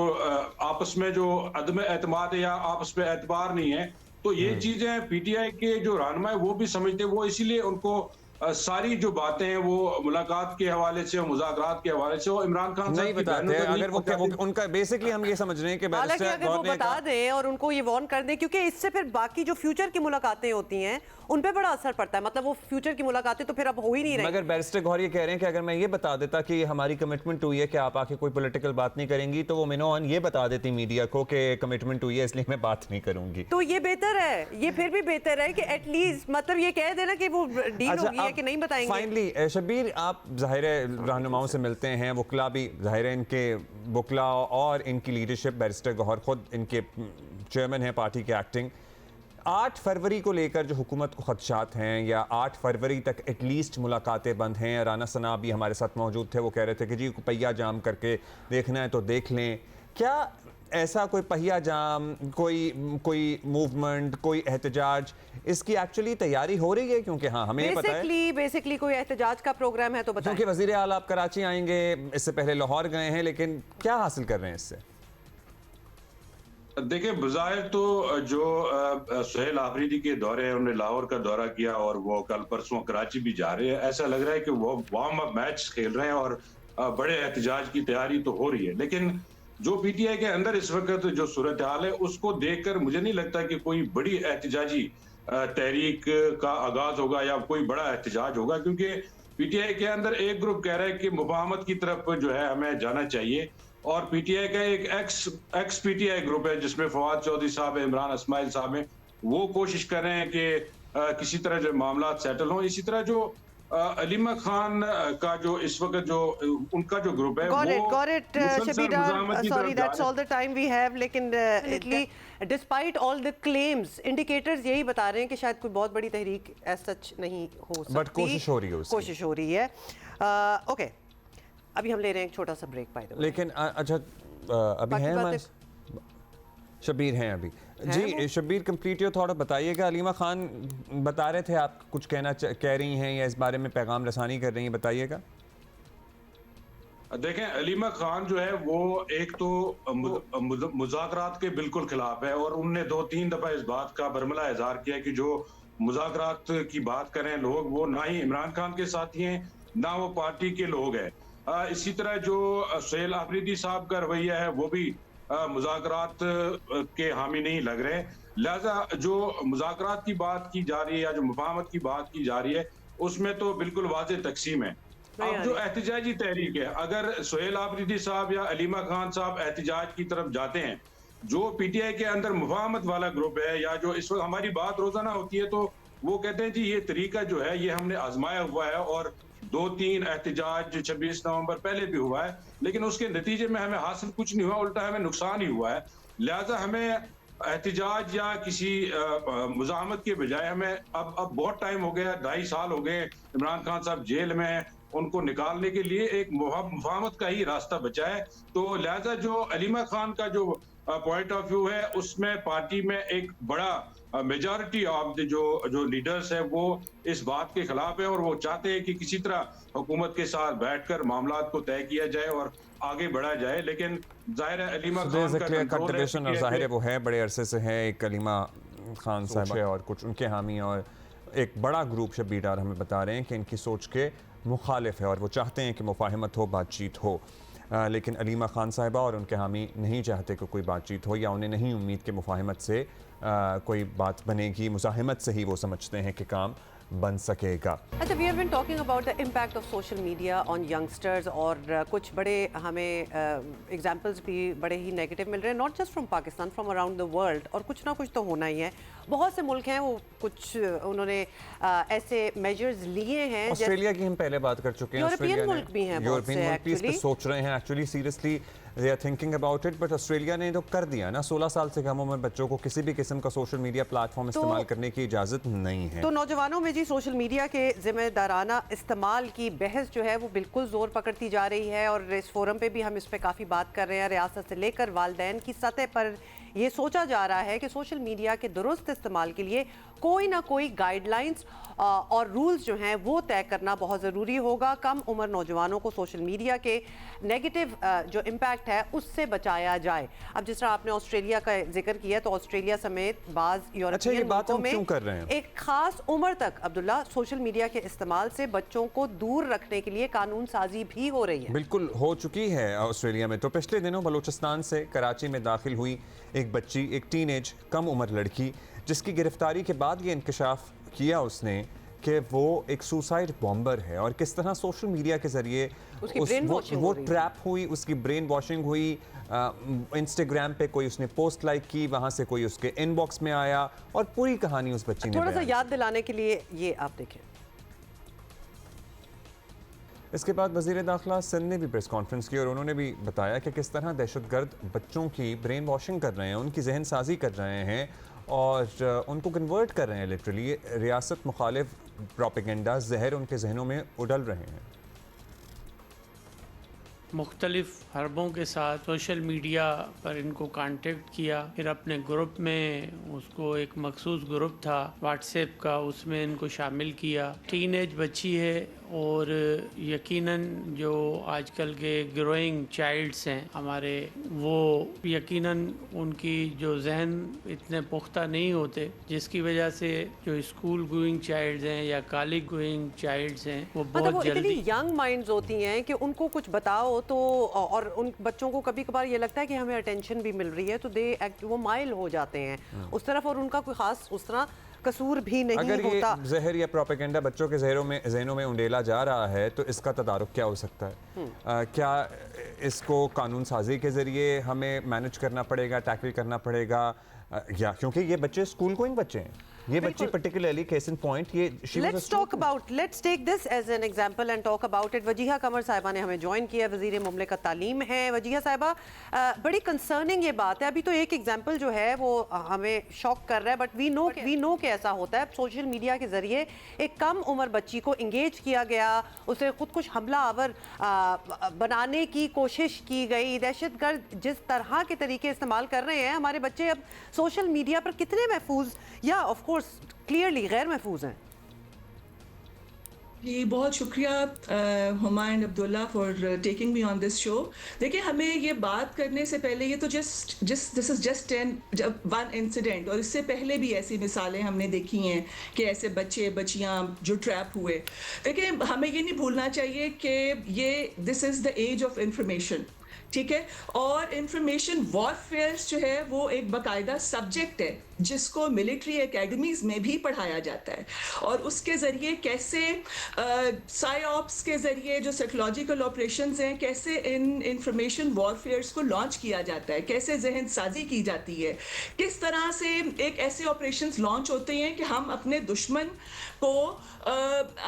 आपस में जो अदम एतमाद है या आपस में एतबार नहीं है, तो ये चीजें पीटीआई के जो रहनुमा है वो भी समझते हैं। वो इसीलिए उनको सारी जो बातें हैं वो मुलाकात के हवाले से और मुज़ाकरात के हवाले से वो इमरान खान नहीं बताते। अगर वो उनका बेसिकली हम ये समझ रहे हैं कि अगर वो बता दें और उनको ये वार्न कर दें, क्योंकि इससे फिर बाकी जो फ्यूचर की मुलाकातें होती हैं उन पे बड़ा असर पड़ता है। मतलब वो फ्यूचर की मुलाकातें तो फिर अब हो ही नहीं रही। मगर बैरिस्टर गौहर ये कह रहे हैं कि अगर मैं ये बता देता कि हमारी कमिटमेंट हुई है कि आप आके कोई पॉलिटिकल बात नहीं करेंगी, तो वो मिनो ऑन ये बता देती मीडिया को कि कमिटमेंट हुई है इसलिए मैं बात नहीं करूंगी। तो ये बेहतर है, ये फिर भी बेहतर है कि एटलीस्ट मतलब ये कह देना कि वो डील होगी है कि नहीं बताएंगे। फाइनली शब्बीर, आप जाहिर है रहनुमाओं से मिलते हैं, वकला भी जाहिर है, इनके वकला और इनकी लीडरशिप, बैरिस्टर गौहर खुद इनके चेयरमैन हैं पार्टी के एक्टिंग। 8 फरवरी को लेकर जो हुकूमत को खदशात हैं या 8 फरवरी तक एटलीस्ट मुलाकातें बंद हैं, राना सना भी हमारे साथ मौजूद थे, वो कह रहे थे कि जी पहिया जाम करके देखना है तो देख लें। क्या ऐसा कोई पहिया जाम, कोई मूवमेंट, कोई एहतजाज, इसकी एक्चुअली तैयारी हो रही है? क्योंकि हाँ हमें पता है बेसिकली कोई एहतजाज का प्रोग्राम है तो बताएं। क्योंकि वज़ीर आला आप कराची आएंगे, इससे पहले लाहौर गए हैं, लेकिन क्या हासिल कर रहे हैं इससे? देखिए, बज़ाहिर तो जो सुहेल आफरीदी के दौरे हैं, उन्होंने लाहौर का दौरा किया और वो कल परसों कराची भी जा रहे हैं। ऐसा लग रहा है कि वो वार्म अप मैच खेल रहे हैं और बड़े एहतजाज की तैयारी तो हो रही है। लेकिन जो पीटीआई के अंदर इस वक्त जो सूरत हाल है उसको देखकर मुझे नहीं लगता कि कोई बड़ी एहतजाजी तहरीक का आगाज होगा या कोई बड़ा एहतजाज होगा, क्योंकि पीटीआई के अंदर एक ग्रुप कह रहा है कि मुफाहमत की तरफ जो है हमें जाना चाहिए, और पीटीआई का एक एक्स पीटीआई ग्रुप है जिसमें फवाद चौधरी साहब है, इमरान इस्माइल साहब हैं, वो कोशिश कर रहे हैं कि किसी तरह जो मामला सेटल हो। इसी तरह जो अलीमा खान का जो इस वक्त जो उनका जो ग्रुप है got it, Shabir, sorry, that's all the time we have, लेकिन despite all the claims, indicators यही बता रहे हैं कि शायद कोई बहुत बड़ी तहरीक as such नहीं हो सकती, बट कोशिश हो रही है उसकी। कोशिश हो रही है। ओके, अभी हम ले रहे हैं एक छोटा सा ब्रेक, बाय द वे। लेकिन अच्छा अभी हैं हमारे शबीर हैं अभी जी। शबीर, कंप्लीट योर थॉट बताइएगा। अलीमा खान बता रहे थे आप कुछ कह रही हैं या इस बारे में पैगाम रसानी कर रही हैं, बताइएगा। देखें, अलीमा खान जो है वो एक तो मुज़ाकरात के बिल्कुल खिलाफ है, और उनने 2-3 दफा इस बात का बरमला इजहार किया कि जो मुज़ाकरात की बात करें लोग, वो ना ही इमरान खान के साथी हैं ना वो पार्टी के लोग हैं। इसी तरह जो सुहेल आफरीदी साहब का रवैया है वो भी मुज़ाकरात के हामी नहीं लग रहे। लिहाजा जो मुज़ाकरात की बात की जा रही है या जो मुफाहमत की बात की जा रही है उसमें तो बिल्कुल वाज़ेह तकसीम है। अब जो एहतजाजी तहरीक है, अगर सुहेल आफरीदी साहब या अलीमा खान साहब एहतजाज की तरफ जाते हैं, जो पीटीआई के अंदर मुफाहमत वाला ग्रुप है या जो इस वक्त हमारी बात रोजाना होती है तो वो कहते हैं जी ये तरीका जो है ये हमने आजमाया हुआ है, और 2-3 एहतजाज 26 नवंबर पहले भी हुआ है, लेकिन उसके नतीजे में हमें हासिल कुछ नहीं हुआ, उल्टा हमें नुकसान ही हुआ है। लिहाजा हमें एहतजाज या किसी मुज़ाहमत के बजाय हमें अब बहुत टाइम हो गया, 2.5 साल हो गए, इमरान खान साहब जेल में हैं, उनको निकालने के लिए एक मुफाहमत का ही रास्ता बचा है। तो लिहाजा जो अलीमा खान का जो पॉइंट ऑफ व्यू है उसमें पार्टी में एक बड़ा मेजॉरिटी ऑफ द जो लीडर्स है वो इस बात के खिलाफ है, और वो चाहते हैं कि किसी तरह हुकूमत के साथ बैठकर मामलात को तय किया जाए और आगे बढ़ा जाए। लेकिन जाहिर है अलीमा खान का कंट्रीब्यूशन और जाहिर है वो है बड़े अरसे से है एक अलीमा खान साहब और कुछ उनके हामी, और एक बड़ा ग्रुप शबीर डार हमें बता रहे हैं कि इनकी सोच के मुखालिफ है और वो चाहते हैं कि मुफाहमत हो, बातचीत हो। लेकिन अलीमा खान साहिबा और उनके हामी नहीं चाहते कि कोई बातचीत हो, या उन्हें नहीं उम्मीद कि मुफाहमत से कोई बात बनेगी। मुज़ाहमत से ही वो समझते हैं कि काम बन सकेगा। अच्छा, we have been talking about the impact of social media on youngsters, और कुछ बड़े हमें एग्जांपल्स भी बड़े ही नेगेटिव मिल रहे हैं, not just from Pakistan, from around the world. और कुछ ना कुछ तो होना ही है। बहुत से मुल्क हैं वो कुछ उन्होंने ऐसे मेजर्स लिए हैं। ऑस्ट्रेलिया की हम पहले बात कर चुके हैं, यूरोपियन मुल्क भी हैं, यूरोपियन मुल्क भी इस पे सोच रहे हैं, actually seriously they are thinking about it. But Australia ने तो कर दिया ना, 16 साल से कम उम्र बच्चों को किसी भी किस्म का सोशल मीडिया प्लेटफॉर्म इस्तेमाल करने की इजाज़त नहीं है। तो नौजवानों में जी सोशल मीडिया के जिम्मेदाराना इस्तेमाल की बहस जो है वो बिल्कुल जोर पकड़ती जा रही है, और इस फोरम पे भी हम इस पे काफ़ी बात कर रहे हैं। रियासत से लेकर वालिदैन की सतह पर ये सोचा जा रहा है कि सोशल मीडिया के दुरुस्त इस्तेमाल के लिए कोई ना कोई गाइडलाइंस और रूल्स जो हैं वो तय करना बहुत ज़रूरी होगा। कम उम्र नौजवानों को सोशल मीडिया के नेगेटिव जो इम्पैक्ट है उससे बचाया जाए। अब जिस तरह आपने ऑस्ट्रेलिया का जिक्र किया, तो ऑस्ट्रेलिया समेत बाज़ यूरोपियन मुल्कों में क्यों कर रहे हैं? एक खास उम्र तक अब्दुल्ला सोशल मीडिया के इस्तेमाल से बच्चों को दूर रखने के लिए कानून साजी भी हो रही है। बिल्कुल हो चुकी है ऑस्ट्रेलिया में। तो पिछले दिनों बलूचिस्तान से कराची में दाखिल हुई एक बच्ची, एक टीनेज कम उम्र लड़की, जिसकी गिरफ्तारी के बाद ये इंकशाफ किया उसने कि वो एक सुसाइड बॉम्बर है, और किस तरह सोशल मीडिया के ज़रिए वो ट्रैप हुई, उसकी ब्रेन वॉशिंग हुई। इंस्टाग्राम पे कोई उसने पोस्ट लाइक की, वहाँ से कोई उसके इनबॉक्स में आया, और पूरी कहानी उस बच्ची ने थोड़ा सा याद दिलाने के लिए ये आप देखें। इसके बाद वज़ीर दाखिला सिंध ने भी प्रेस कॉन्फ्रेंस की, और उन्होंने भी बताया कि किस तरह दहशतगर्द बच्चों की ब्रेन वॉशिंग कर रहे हैं, उनकी जहन साजी कर रहे हैं और उनको कन्वर्ट कर रहे हैं। लिटरली रियासत मुखालिफ प्रोपेगेंडा जहर उनके जहनों में उडल रहे हैं। मुख्तलिफ हरबों के साथ सोशल मीडिया पर इनको कांटेक्ट किया, फिर अपने ग्रुप में उसको एक मखसूस ग्रुप था व्हाट्सएप का, उसमें इनको शामिल किया। टीनेज बच्ची है और यकीनन जो आजकल के ग्रोइंग चाइल्ड्स हैं हमारे, वो यकीनन उनकी जो जहन इतने पुख्ता नहीं होते, जिसकी वजह से जो स्कूल गोइंग चाइल्ड्स हैं या कॉलेज गोइंग चाइल्ड्स हैं वो मतलब बहुत इतनी जल्दी यंग माइंड्स होती हैं कि उनको कुछ बताओ तो, और उन बच्चों को कभी कभार ये लगता है कि हमें अटेंशन भी मिल रही है, तो वो माइल हो जाते हैं उस तरफ, और उनका कोई खास उस तरह कसूर भी नहीं अगर होता। ये जहर या प्रोपेगेंडा बच्चों के जहनों में उंडेला जा रहा है तो इसका तदारुक क्या हो सकता है? क्या इसको कानून साजी के जरिए हमें मैनेज करना पड़ेगा, टैकल करना पड़ेगा, या क्योंकि ये बच्चे स्कूल गोइंग बच्चे हैं, ये बच्ची पर्टिकुलरली केस इन पॉइंट, ये let's take this as an example and talk about it. Wajiha Qamar साहिबा ने हमें ज्वाइन किया, वजीर मुमलिकत तालीम है। वजीहा साहिबा, बड़ी कंसर्निंग ये बात है। अभी तो एक एग्जांपल जो है वो हमें शॉक कर रहा है, बट वी नो कि ऐसा होता है। सोशल मीडिया के जरिए एक कम उम्र बच्ची को इंगेज किया गया, उसे खुद कुछ हमला आवर बनाने की कोशिश की गई। दहशतगर्द जिस तरह के तरीके इस्तेमाल कर रहे हैं, हमारे बच्चे अब सोशल मीडिया पर कितने महफूज या ऑफ कोर्स क्लियरली गैर महफूज हैं? जी, बहुत शुक्रिया Humayun Abdullah for taking me on this show. देखिए, हमें ये बात करने से पहले, ये तो this is just one incident, और इससे पहले भी ऐसी मिसालें हमने देखी हैं कि ऐसे बच्चे बच्चियां जो ट्रैप हुए। देखिए, हमें ये नहीं भूलना चाहिए कि this is the age of information, ठीक है, और इंफॉर्मेशन वॉरफेयर जो है वो एक बाकायदा सब्जेक्ट है जिसको मिलिट्री एकेडमीज में भी पढ़ाया जाता है, और उसके ज़रिए कैसे साइऑप्स के ज़रिए जो साइकोलॉजिकल ऑपरेशंस हैं, कैसे इन इंफॉर्मेशन वॉरफेयर्स को लॉन्च किया जाता है, कैसे जहन साजी की जाती है, किस तरह से एक ऐसे ऑपरेशंस लॉन्च होते हैं कि हम अपने दुश्मन को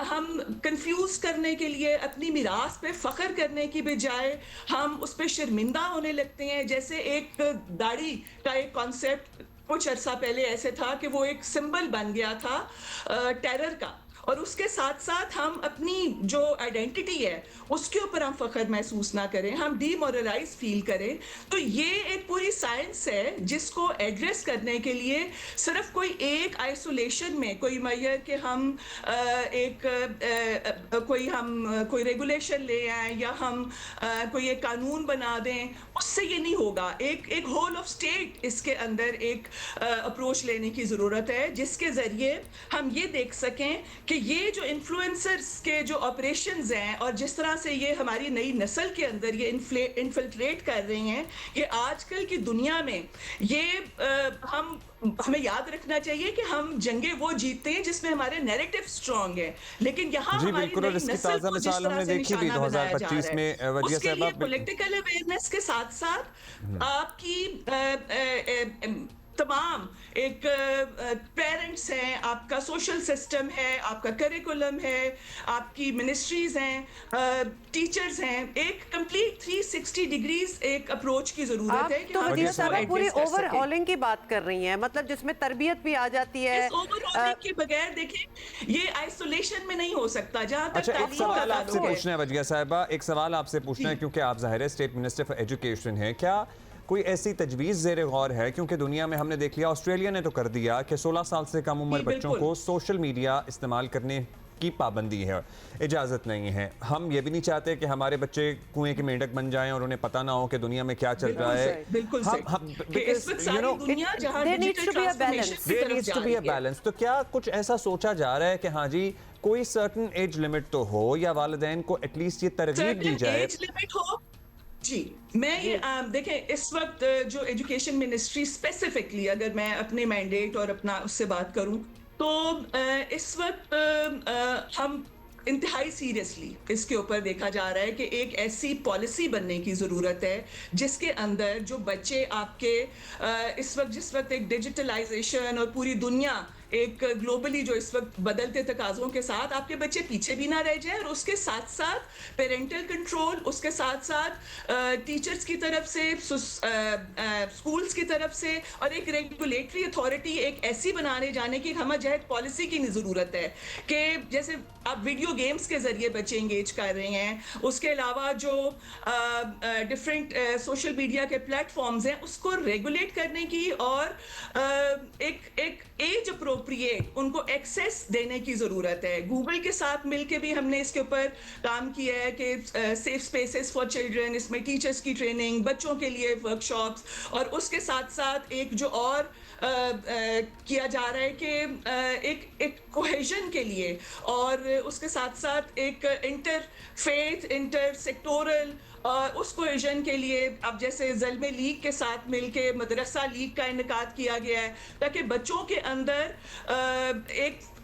हम कंफ्यूज करने के लिए अपनी मिरास पे फ़ख्र करने की बजाय हम उस पर शर्मिंदा होने लगते हैं। जैसे एक दाढ़ी का एक कॉन्सेप्ट कुछ अर्सा पहले ऐसे था कि वो एक सिंबल बन गया था टेरर का, और उसके साथ साथ हम अपनी जो आइडेंटिटी है उसके ऊपर हम फख्र महसूस ना करें, हम डीमोरलाइज फील करें। तो ये एक पूरी साइंस है जिसको एड्रेस करने के लिए सिर्फ कोई एक आइसोलेशन में कोई मैयर के हम कोई रेगुलेशन ले आए या हम कोई एक कानून बना दें, उससे ये नहीं होगा। एक होल ऑफ स्टेट इसके अंदर एक अप्रोच लेने की ज़रूरत है, जिसके ज़रिए हम ये देख सकें कि ये जो इन्फ्लुएंसर्स के जो ऑपरेशंस हैं और जिस तरह से ये हमारी नई नस्ल के अंदर ये इन्फिल्ट्रेट कर रहे हैं, ये आजकल की दुनिया में ये हमें याद रखना चाहिए कि हम जंगे वो जीतते हैं जिसमें हमारे नैरेटिव स्ट्रांग है, लेकिन यहाँ हमारी नई नस्ल को जिस तरह से निशाना बनाया जा रहा है, उसके लिए पॉलिटिकल अवेयरनेस के साथ साथ आपकी तमाम एक पेरेंट्स हैं, आपका सोशल सिस्टम है, आपका करिकुलम है, आपकी मिनिस्ट्रीज हैं, टीचर्स हैं, एक कंप्लीट 360 डिग्रीज एक अप्रोच की जरूरत है। तो वजीर साहब पूरी ओवरहॉलिंग की बात कर रही हैं, मतलब जिसमें तरबियत भी आ जाती है। इस ओवरहॉलिंग के बगैर देखें ये आइसोलेशन में नहीं हो सकता। जहां तक एक सवाल आपसे पूछना है वजीर साहिबा, एक सवाल आपसे पूछना है, क्योंकि आप ज़ाहिर है स्टेट मिनिस्टर फॉर एजुकेशन हैं, क्या कोई ऐसी तजवीज़ ज़ेर गौर है? क्योंकि दुनिया में हमने देख लिया, ऑस्ट्रेलिया ने तो कर दिया कि 16 साल से कम उम्र बच्चों को सोशल मीडिया इस्तेमाल करने की पाबंदी है, इजाज़त नहीं है। हम ये भी नहीं चाहते कि हमारे बच्चे कुएं के मेंढक बन जाएं और उन्हें पता ना हो कि दुनिया में क्या चल रहा है। बिल्कुल बैलेंस, तो क्या कुछ ऐसा सोचा जा रहा है कि हाँ जी कोई सर्टन एज लिमिट तो हो, या वालिदैन को एटलीस्ट ये तरगीब दी जाए? जी, मैं देखें, इस वक्त जो एजुकेशन मिनिस्ट्री स्पेसिफिकली, अगर मैं अपने मैंडेट और अपना उससे बात करूं, तो इस वक्त हम इंतहाई सीरियसली इसके ऊपर देखा जा रहा है कि एक ऐसी पॉलिसी बनने की ज़रूरत है जिसके अंदर जो बच्चे आपके जिस वक्त एक डिजिटलाइजेशन और पूरी दुनिया एक ग्लोबली जो इस वक्त बदलते तकाज़ों के साथ आपके बच्चे पीछे भी ना रह जाए, और उसके साथ साथ पेरेंटल कंट्रोल, उसके साथ साथ टीचर्स की तरफ से, स्कूल्स की तरफ से, और एक रेगुलेटरी अथॉरिटी एक ऐसी बनाने जाने की हम जहद पॉलिसी की ज़रूरत है कि जैसे आप वीडियो गेम्स के ज़रिए बच्चे इंगेज कर रहे हैं, उसके अलावा जो डिफरेंट सोशल मीडिया के प्लेटफॉर्म्स हैं उसको रेगुलेट करने की, और एक एज अप्रोप्रिएट अप्रोप्रिएट उनको एक्सेस देने की जरूरत है। गूगल के साथ मिलके भी हमने इसके ऊपर काम किया है कि सेफ स्पेसेस फॉर चिल्ड्रन, इसमें टीचर्स की ट्रेनिंग, बच्चों के लिए वर्कशॉप्स, और उसके साथ साथ एक जो और किया जा रहा है कि एक कोहेजन के लिए, और उसके साथ साथ एक इंटरफेथ इंटर सेक्टोरल उस कोहेजन के लिए अब जैसे ज़ल्मे लीग के साथ मिलके मदरसा लीग का इनेकाद किया गया है, ताकि बच्चों के अंदर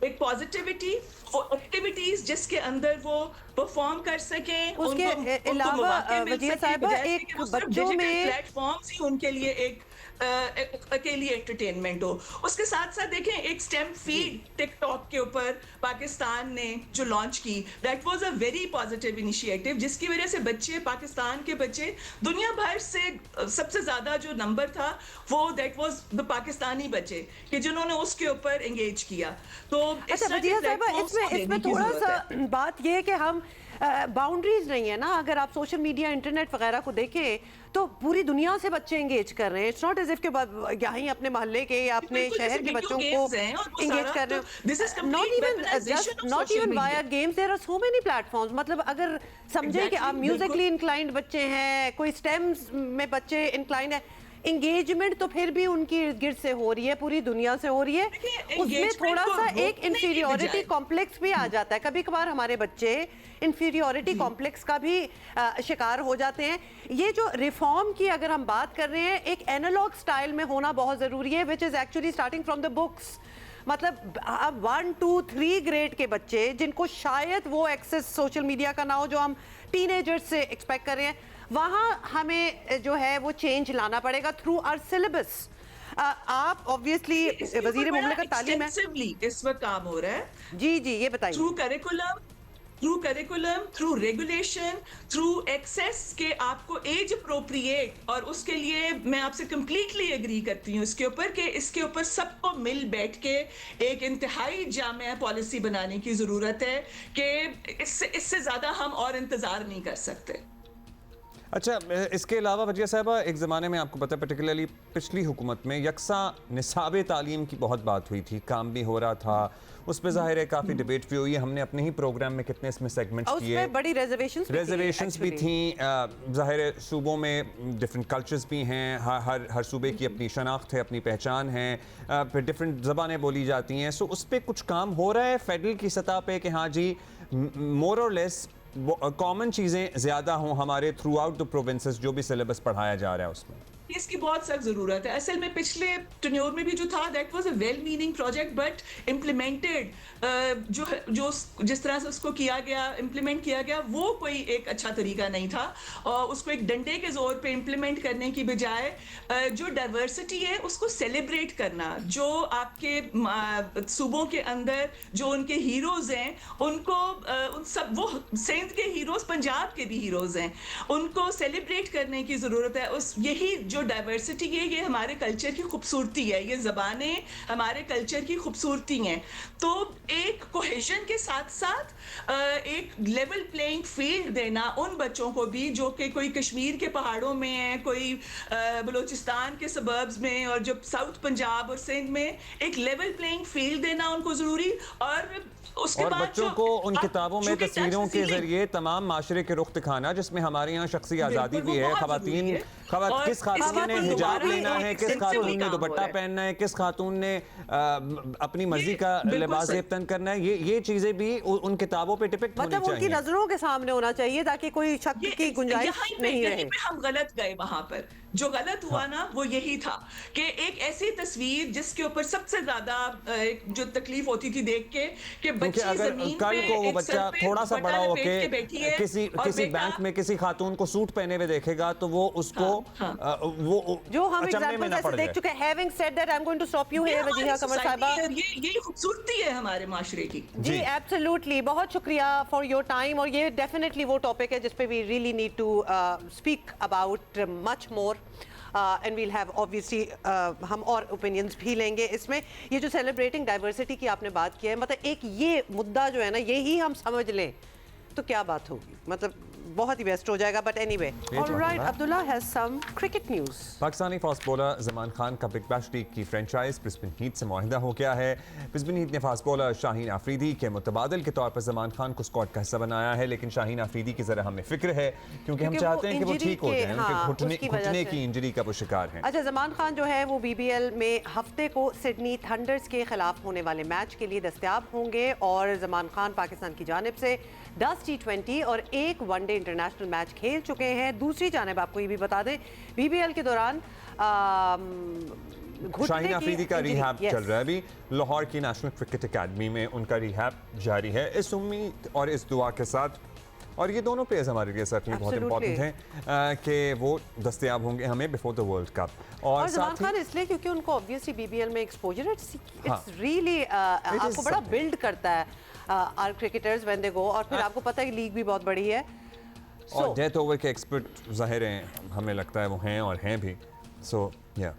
एक पॉजिटिविटी और एक्टिविटीज जिसके अंदर वो परफॉर्म कर सकें, उसके अलावा वजीर साहिबा एक बच्चों में प्लेटफॉर्म्स ही उनके लिए एक अकेली एंटरटेनमेंट हो। उसके साथ साथ देखें एक स्टेम फीड टिकटॉक के ऊपर पाकिस्तान ने जो लॉन्च की, that was a very positive initiative, जिसकी वजह से बच्चे, पाकिस्तान के बच्चे, दुनिया भर से सबसे ज्यादा जो नंबर था वो दैट वाज द पाकिस्तानी बच्चे कि जिन्होंने उसके ऊपर एंगेज किया। तो अच्छा वजीर साहिबा, इसमें थोड़ा सा बात ये है कि हम बाउंड्रीज नहीं है ना। अगर आप सोशल मीडिया, इंटरनेट वगैरह को देखें तो पूरी दुनिया से बच्चे एंगेज कर रहे हैं। इट्स नॉट एज इफ के यहीं अपने मोहल्ले के या अपने शहर के बच्चों को एंगेज कर रहे हो। Not even via games, there are so many platforms. मतलब अगर समझे कि आप म्यूजिकली इंक्लाइंड बच्चे हैं, कोई स्टेम्स में बच्चे इंक्लाइंड है, एंगेजमेंट तो फिर भी उनकी इर्द गिर्द से हो रही है, पूरी दुनिया से हो रही है। उसमें थोड़ा सा एक इंफीरियोरिटी कॉम्प्लेक्स भी आ जाता है। कभी कभार हमारे बच्चे इंफीरियोरिटी कॉम्प्लेक्स का भी शिकार हो जाते हैं। ये जो रिफॉर्म की अगर हम बात कर रहे हैं, एक एनालॉग स्टाइल में होना बहुत ज़रूरी है, which is actually starting from the books. मतलब 1, 2, 3 ग्रेड के बच्चे जिनको शायद वो एक्सेस सोशल मीडिया का ना हो जो हम टीनेजर्स से एक्सपेक्ट कर रहे हैं, वहाँ हमें जो है वो चेंज लाना पड़ेगा थ्रू आवर सिलेबस। आप ऑब्वियसली वजीर मुमलिकत तालीम है, इस वक्त काम हो रहा है। जी जी, ये बताइए। Through curriculum, through regulation, through access के आपको एज अप्रोप्रिएट, और उसके लिए मैं आपसे कंप्लीटली एग्री करती हूँ इसके ऊपर कि इसके ऊपर सबको मिल बैठ के एक इंतहाई जामिया पॉलिसी बनाने की ज़रूरत है कि इससे ज़्यादा हम और इंतज़ार नहीं कर सकते। अच्छा, इसके अलावा वजीर साहबा, एक ज़माने में आपको पता है पर्टिकुलरली पिछली हुकूमत में यकसा निसाब तालीम की बहुत बात हुई थी, काम भी हो रहा था, उस पर ज़ाहिर है काफ़ी डिबेट भी हुई है। हमने अपने ही प्रोग्राम में कितने इसमें सेगमेंट्स किए, बड़ी रिजर्वेशंस भी थी। ज़ाहिर है सूबों में डिफरेंट कल्चर्स भी हैं, हर सूबे की अपनी शनाख्त है, अपनी पहचान है, फिर डिफरेंट ज़बानें बोली जाती हैं। सो उस पर कुछ काम हो रहा है फेडरल की सतह पे कि हाँ जी, मोर और लेस कॉमन चीज़ें ज़्यादा हों हमारे थ्रू आउट द प्रोविंसेस, जो भी सिलेबस पढ़ाया जा रहा है उसमें? इसकी बहुत सख्त जरूरत है। असल में पिछले टर्न्योर में भी जो था that was a well meaning project, but implemented जो जिस तरह से उसको किया गया, इम्प्लीमेंट किया गया, वो कोई एक अच्छा तरीका नहीं था। और उसको एक डंडे के जोर पे इम्प्लीमेंट करने की बजाय जो डाइवर्सिटी है उसको सेलिब्रेट करना, जो आपके सूबों के अंदर जो उनके हीरोज हैं उनको उन सब, वो सिंध के हीरोज, पंजाब के भी हीरोज हैं, उनको सेलिब्रेट करने की ज़रूरत है। उस यही जो डाइवर्सिटी है ये हमारे कल्चर की खूबसूरती है, ये ज़बानें हमारे कल्चर की खूबसूरती हैं। तो एक कोहेजन के साथ साथ एक लेवल प्लेइंग फील्ड देना उन बच्चों को भी जो कि कोई कश्मीर के पहाड़ों में है, कोई बलूचिस्तान के सबर्ब्स में, और जब साउथ पंजाब और सिंध में एक लेवल प्लेइंग फील्ड देना उनको ज़रूरी। और उसके बाद बच्चों को उन किताबों में तस्वीरों के जरिए तमाम माशरे के रुख दिखाना, जिसमें हमारे यहाँ शख्सी आज़ादी भी है, खवातीन किस खातून ने हिजाब लेना है, किस खातून ने दुपट्टा पहनना है, किस खातून ने अपनी मर्जी का लिबास तन करना है, ये चीजें भी उन किताबों पे डिपिक्ट होनी चाहिए। मतलब उनकी नजरों के सामने होना चाहिए ताकि कोई शक की गुंजाइश नहीं रहे। हम गलत गए वहां पर, जो गलत हुआ ना वो यही था कि एक ऐसी तस्वीर जिसके ऊपर सबसे ज्यादा जो तकलीफ होती थी देख के कि बच्ची जमीन पे कल को वो बच्चा थोड़ा सा बड़ा होके किसी बैंक में किसी खातून को सूट पहने हुए देखेगा तो वो उसको वो जो हम एग्जांपल जैसे देख चुके हैं। Having said that I am going to stop you here Wajiha Qamar साहिबा, ये खूबसूरती है हमारे माशरे की। जी एब्सोल्युटली, बहुत शुक्रिया फॉर योर टाइम। और ये डेफिनेटली वो टॉपिक है जिस पे we really need to speak about much more and we'll have obviously हम और ओपिनियंस भी लेंगे इसमें। ये जो सेलिब्रेटिंग डाइवर्सिटी की आपने बात की है, मतलब एक ये मुद्दा जो है ना, यही हम समझ लें तो क्या बात होगी, मतलब बहुत ही बेस्ट हो जाएगा. But anyway, alright, Abdullah has some cricket news. Pakistani fast bowler Zaman Khan का बिग बैश लीग की फ्रेंचाइज ब्रिस्बेन हीट से मुआहिदा हो गया है. ब्रिस्बेन हीट ने फास्ट बॉलर शाहीन आफरीदी के मुतबादिल के तौर पर जमान खान को स्क्वाड का हिस्सा बनाया है, लेकिन शाहीन आफरीदी की जरा हमें फिक्र है क्योंकि हम चाहते हैं कि वो ठीक हो जाए. उनके घुटने की इंजरी का वो शिकार है. अच्छा, जमान खान जो है वो BBL में हफ्ते को सिडनी थंडर्स के खिलाफ होने वाले मैच के लिए दस्तयाब होंगे और जमान खान पाकिस्तान की जानिब से 10 T20 और 1 वनडे इंटरनेशनल मैच खेल चुके हैं. दूसरी जानिब आपको ये भी बता दें, BBL के दौरान शाहीन आफरीदी का रिहैब चल रहा है. अभी लाहौर की नेशनल क्रिकेट एकेडमी में उनका रिहैब जारी है. इस उम्मीद और इस दुआ के साथ, और ये दोनों प्लेयर्स हमारे लिए सर्टनली बहुत इंपॉर्टेंट हैं कि वो दस्तयाब होंगे हमें बिफोर द वर्ल्ड कप. और जमान खान इसलिए क्योंकि उनको ऑब्वियसली BBL में एक्सपोजर इट्स रियली आपको बड़ा बिल्ड करता है आर क्रिकेटर्स व्हेन दे गो. और फिर आपको पता है कि लीग भी बहुत बड़ी है. और डेथ ओवर के एक्सपर्ट ज़ाहिर हैं, हमें लगता है वो हैं और हैं भी. सो या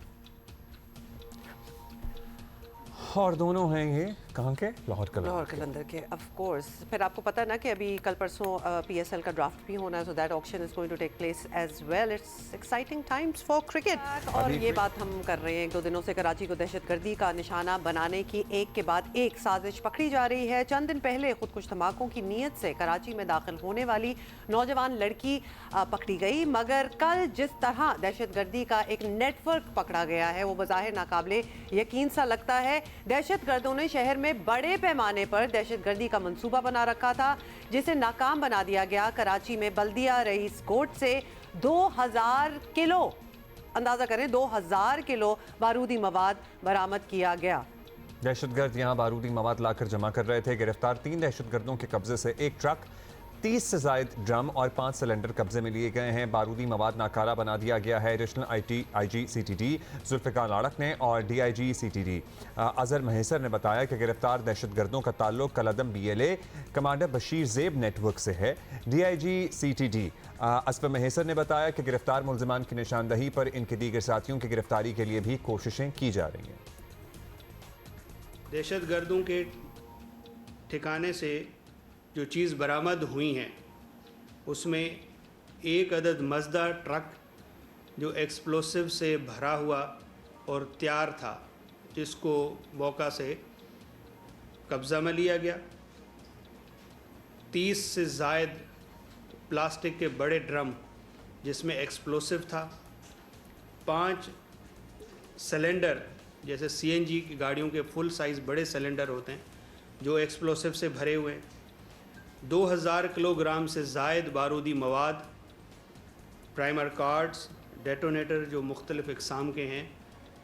और दोनों हैं ये कहाँ के? लाहौर कलंदर के ऑफ कोर्स. फिर आपको पता है ना कि अभी कल परसों PSL का ड्राफ्ट भी होना है, so that auction is going to take place as well. It's exciting times for cricket. और ये बात हम कर रहे हैं 1-2 दिनों से कराची को दहशतगर्दी का निशाना बनाने की एक के बाद एक साजिश पकड़ी जा रही है. चंद दिन पहले खुदकुश धमाकों की नीयत से कराची में दाखिल होने वाली नौजवान लड़की पकड़ी गई, मगर कल जिस तरह दहशतगर्दी का एक नेटवर्क पकड़ा गया है वो बज़ाहिर नाकाबिले यकीन सा लगता है. दहशतगर्दों ने शहर में बड़े पैमाने पर दहशतगर्दी का मंसूबा बना रखा था, जिसे नाकाम बना दिया गया. कराची में बल्दिया रईस कोर्ट से 2000 किलो, अंदाजा करें 2000 किलो बारूदी मवाद बरामद किया गया. दहशतगर्द यहां बारूदी मवाद लाकर जमा कर रहे थे. गिरफ्तार 3 दहशतगर्दों के कब्जे से 1 ट्रक, 30 से जायद ड्रम और 5 सिलेंडर कब्जे में लिए गए हैं. बारूदी मवाद नाकारा बना दिया गया है. एडिशनल IG CTD जुल्फ़िकार लाड़क ने और DIG CTD अजहर महेसर ने बताया कि गिरफ्तार दहशतगर्दों का ताल्लुक कलदम BLA कमांडर बशीर ज़ेब नेटवर्क से है. DIG CTD असफर महेसर ने बताया कि गिरफ्तार मुल्ज़िमान की निशानदही पर इनके दीगर साथियों की गिरफ्तारी के लिए भी कोशिशें की जा रही हैं. दहशतगर्दों के ठिकाने से जो चीज़ बरामद हुई हैं उसमें 1 अदद मज़दा ट्रक जो एक्सप्लोसिव से भरा हुआ और तैयार था, जिसको मौका से कब्ज़ा में लिया गया. 30 से ज़ायद प्लास्टिक के बड़े ड्रम जिसमें एक्सप्लोसिव था. 5 सिलेंडर जैसे CNG की गाड़ियों के फुल साइज़ बड़े सिलेंडर होते हैं जो एक्सप्लोसिव से भरे हुए हैं. 2000 किलोग्राम से ज़ायद बारूदी मवाद, प्राइमर कार्ड्स, डेटोनेटर जो मुख्तलिफ़ इक़साम के हैं,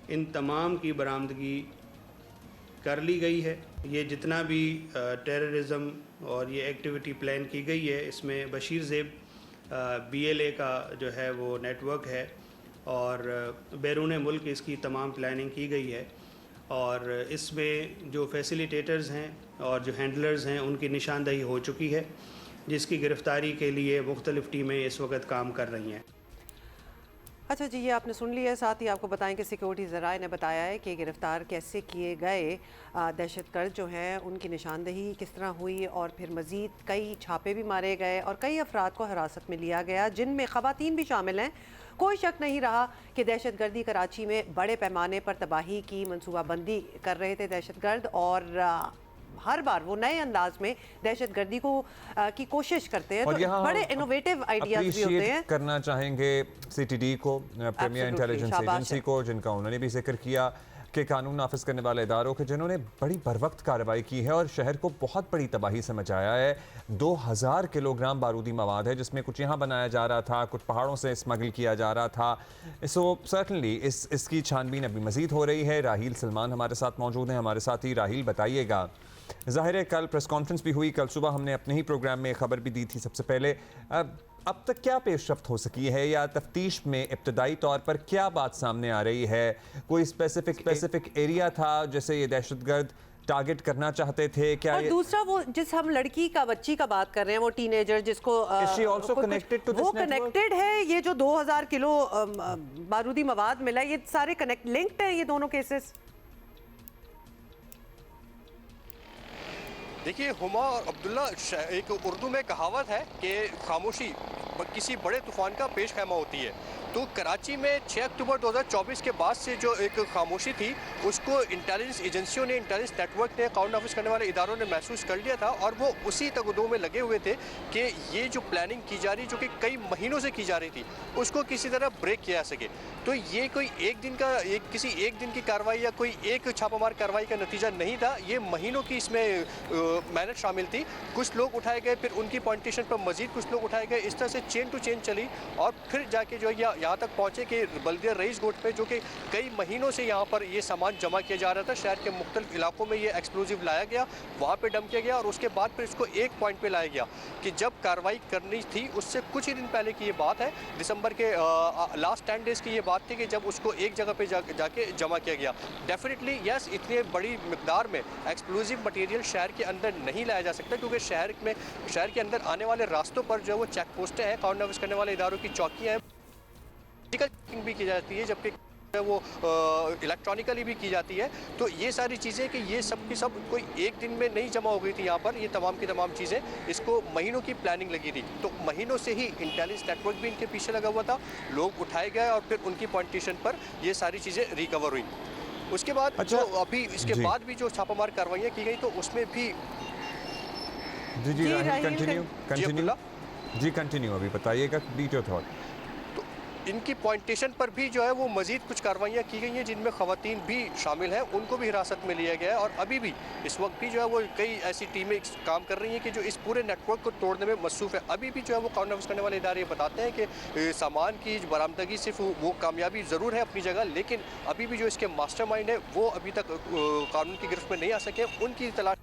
इन तमाम की बरामदगी कर ली गई है. ये जितना भी टेररिज़म और ये एक्टिविटी प्लान की गई है, इसमें बशीर ज़ेब BLA का जो है वो नेटवर्क है और बैरून मुल्क इसकी तमाम प्लानिंग की गई है. और इसमें जो फैसिलिटेटर्स हैं और जो हैंडलर्स हैं उनकी निशानदही हो चुकी है, जिसकी गिरफ्तारी के लिए मुख्तलिफ़ टीमें इस वक्त काम कर रही हैं. अच्छा जी, ये आपने सुन लिया. साथ ही आपको बताएं कि सिक्योरिटी ज़राए ने बताया है कि गिरफ़्तार कैसे किए गए दहशतगर्द जो हैं उनकी निशानदही किस तरह हुई और फिर मज़ीद कई छापे भी मारे गए और कई अफराद को हिरासत में लिया गया, जिनमें ख़वातीन भी शामिल हैं. कोई शक नहीं रहा कि दहशतगर्दी कराची में बड़े पैमाने पर तबाही की मनसूबाबंदी कर रहे थे दहशतगर्द, और हर बार वो नए अंदाज में दहशतगर्दी को की कोशिश करते हैं. तो बड़े इनोवेटिव आइडियाज भी होते हैं. करना चाहेंगे CTD को, प्रीमियर इंटेलिजेंस एजेंसी को, जिनका उन्होंने भी जिक्र किया कि कानून नाफिज करने वाले इदारों के, जिन्होंने बड़ी बरवक्त कार्रवाई की है और शहर को बहुत बड़ी तबाही से मचाया है. 2000 किलोग्राम बारूदी मवाद है, जिसमें कुछ यहाँ बनाया जा रहा था, कुछ पहाड़ों से स्मगल किया जा रहा था. सो सर्टनली इसकी छानबीन अभी मजीद हो रही है. राहील सलमान हमारे साथ मौजूद हैं. हमारे साथ ही राहील, बताइएगा, ज़ाहिर है कल प्रेस कॉन्फ्रेंस भी हुई, कल सुबह हमने अपने ही प्रोग्राम में खबर भी दी थी. सबसे पहले अब तक क्या पेशरफ्त हो सकी है, या तफ्तीश में इब्तदाई तौर पर क्या बात सामने आ रही है? कोई स्पेसिफिक एरिया था जैसे ये दहशतगर्द टारगेट करना चाहते थे क्या? और दूसरा वो जिस हम लड़की का बच्ची का बात कर रहे हैं, वो टीनेजर जिसको वो कनेक्टेड है, ये जो 2000 किलो बारूदी मवाद मिला, ये सारे लिंक्ड हैं ये दोनों केसेस. देखिए, हुमा और अब्दुल्ला, एक उर्दू में कहावत है कि खामोशी किसी बड़े तूफान का पेश खैमा होती है। तो कराची में 6 अक्टूबर 2024 के बाद से जो एक खामोशी थी, उसको इंटेलिजेंस एजेंसियों ने, इंटेलिजेंस नेटवर्क ने, काउंट ऑफिस करने वाले इदारों ने महसूस कर लिया था और वो उसी तगदो में लगे हुए थे कि ये जो प्लानिंग की जा रही, जो कि कई महीनों से की जा रही थी, उसको किसी तरह ब्रेक किया जा सके। तो ये कोई किसी एक दिन की कार्रवाई या कोई एक छापामार कार्रवाई का नतीजा नहीं था, ये महीनों की इसमें मेहनत शामिल थी। कुछ लोग उठाए गए, फिर उनकी पॉइंटेशन पर मजीद कुछ लोग उठाए गए, इस तरह से चेन टू चेन चली और फिर जाके जो है यहाँ तक पहुँचे कि बल्दिया रईस गोट पे, जो कि कई महीनों से यहाँ पर ये सामान जमा किया जा रहा था, शहर के मुख्तलिफ इलाकों में ये एक्सप्लोजिव लाया गया, वहाँ पे डंप किया गया और उसके बाद फिर इसको एक पॉइंट पे लाया गया कि जब कार्रवाई करनी थी, उससे कुछ ही दिन पहले की ये बात है, दिसंबर के लास्ट 10 डेज़ की ये बात थी कि जब उसको एक जगह पे जाके जमा किया गया। डेफिनेटली यस, इतनी बड़ी मिकदार में एक्सप्लोजिव मटेरियल शहर के अंदर नहीं लाया जा सकता, क्योंकि शहर के अंदर आने वाले रास्तों पर जो वो चेक पोस्टें हैं, काउंट ऑफिस करने वाले इदारों की चौकियाँ हैं, चेकिंग भी की जाती है, जबकि वो इलेक्ट्रॉनिकली भी की जाती है। तो ये सारी चीज़ें कि ये सब की सब कोई एक दिन में नहीं जमा हो गई थी यहाँ पर, ये तमाम की तमाम चीज़ें, इसको महीनों की प्लानिंग लगी थी। तो महीनों से ही इंटेलिजेंस नेटवर्क भी इनके पीछे लगा हुआ था, लोग उठाए गए और फिर उनकी पॉइंटेशन पर ये सारी चीज़ें रिकवर हुई। उसके बाद जो अभी इसके बाद भी जो छापामार कार्रवाइयाँ की गई, तो उसमें भी कंटिन्यू अभी बताइएगा, बीट योर थॉट। इनकी पॉइंटेशन पर भी जो है वो मज़ीद कुछ कार्रवाइयाँ की गई हैं, जिनमें ख़वातीन भी शामिल हैं, उनको भी हिरासत में लिया गया है और अभी भी इस वक्त भी जो है वो कई ऐसी टीमें काम कर रही हैं कि जो इस पूरे नेटवर्क को तोड़ने में मसरूफ़ है। अभी भी जो है वो काउंट ऑफिस करने वाले इदारे बताते हैं कि सामान की बरामदगी सिर्फ वो कामयाबी ज़रूर है अपनी जगह, लेकिन अभी भी जो इसके मास्टरमाइंड है वो अभी तक कानून की गिरफ्त में नहीं आ सके, उनकी तलाश।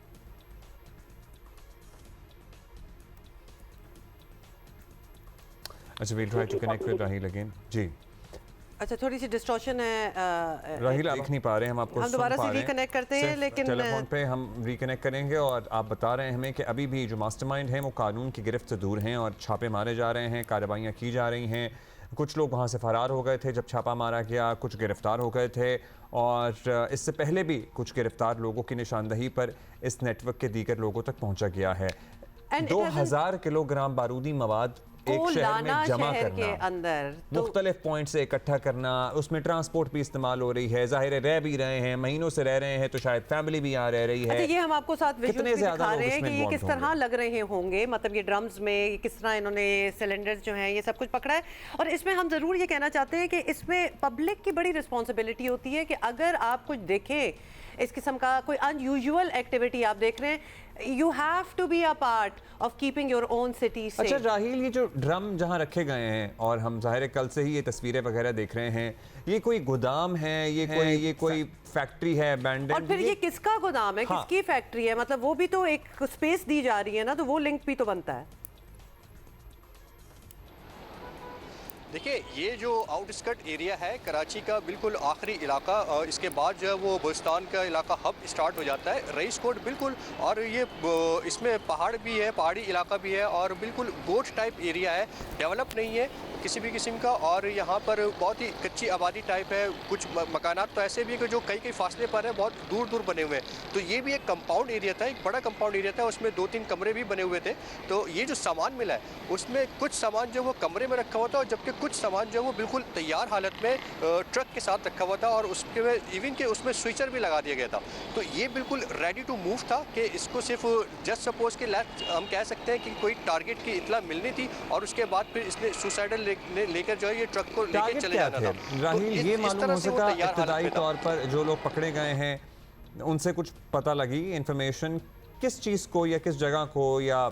अच्छा, we'll try to connect with Raheel again। जी, अच्छा, थोड़ी सी डिस्टॉर्शन है राहील, आप दिख नहीं पा रहे हैं, हम आपको हम दोबारा से रिकनेक्ट करते हैं, लेकिन टेलीफोन पे हम रिकनेक्ट करेंगे और आप बता रहे हैं हमें कि अभी भी जो मास्टरमाइंड हैं वो कानून की गिरफ्त से दूर हैं और छापे मारे जा रहे हैं, कार्रवाइयाँ की जा रही हैं। कुछ लोग वहाँ से फरार हो गए थे जब छापा मारा गया, कुछ गिरफ्तार हो गए थे और इससे पहले भी कुछ गिरफ्तार लोगों की निशानदही पर इस नेटवर्क के दीगर लोगों तक पहुँचा गया है। 2000 किलोग्राम बारूदी मवाद एक शहर में जमा करना, के अंदर मुख्तलिफ पॉइंट से इकट्ठा करना, उसमें ट्रांसपोर्ट भी इस्तेमाल हो रही है, जाहिर है रह भी रहे हैं, महीनों से रह रहे हैं, तो शायद फैमिली भी यहाँ रह रही है। ये हम आपको साथ विजुअल्स भी दिखा रहे हैं कि ये किस तरह लग रहे होंगे, मतलब ये ड्रम्स में किस तरह इन्होंने सिलेंडर्स जो हैं ये सब कुछ पकड़ा है। और इसमें हम ज़रूर ये कहना चाहते हैं कि इसमें पब्लिक की बड़ी रिस्पॉन्सिबिलिटी होती है कि अगर आप कुछ देखें, इस किस्म का कोई अनयूजुअल एक्टिविटी आप देख रहे हैं, you have to be a part of keeping your own city safe। अच्छा राहील, ये जो ड्रम जहाँ रखे गए हैं और हम ज़ाहिर कल से ही ये तस्वीरें वगैरह देख रहे हैं, ये कोई गोदाम है, ये कोई फैक्ट्री है अबैंडन्ड? और फिर ये किसका गोदाम है, किसकी फैक्ट्री है? मतलब वो भी तो एक स्पेस दी जा रही है ना, तो वो लिंक भी तो बनता है। देखिए, ये जो आउटस्कर्ट एरिया है कराची का बिल्कुल आखिरी इलाका, इसके बाद जो है वो बलुचिस्तान का इलाका हब स्टार्ट हो जाता है, रईस कोट बिल्कुल, और ये इसमें पहाड़ भी है, पहाड़ी इलाका भी है और बिल्कुल गोट टाइप एरिया है, डेवलप नहीं है किसी भी किस्म का और यहाँ पर बहुत ही कच्ची आबादी टाइप है। कुछ मकानात तो ऐसे भी है कि जो कई फासले पर है, बहुत दूर दूर बने हुए हैं। तो ये भी एक कंपाउंड एरिया था, एक बड़ा कंपाउंड एरिया था, उसमें 2-3 कमरे भी बने हुए थे। तो ये जो सामान मिला है उसमें कुछ सामान जो वो कमरे में रखा हुआ था, जबकि कुछ सामान जो वो बिल्कुल तैयार हालत में ट्रक के साथ रखा हुआ था और उसके में इवन के उसमें स्विचर भी लगा दिया गया था। तो ये बिल्कुल रेडी टू मूव था कि इसको सिर्फ जस्ट सपोज के हम कह सकते हैं कि कोई टारगेट की इतला मिलनी थी और उसके बाद फिर इसने सुसाइडल लेकर जो है ये ट्रक को लेकर चले जाना था। राहील, ये मालूम हो सका इब्तदाई तौर पर जो लोग पकड़े गए हैं उनसे कुछ पता लगी इन्फॉर्मेशन, किस चीज़ को या किस जगह को या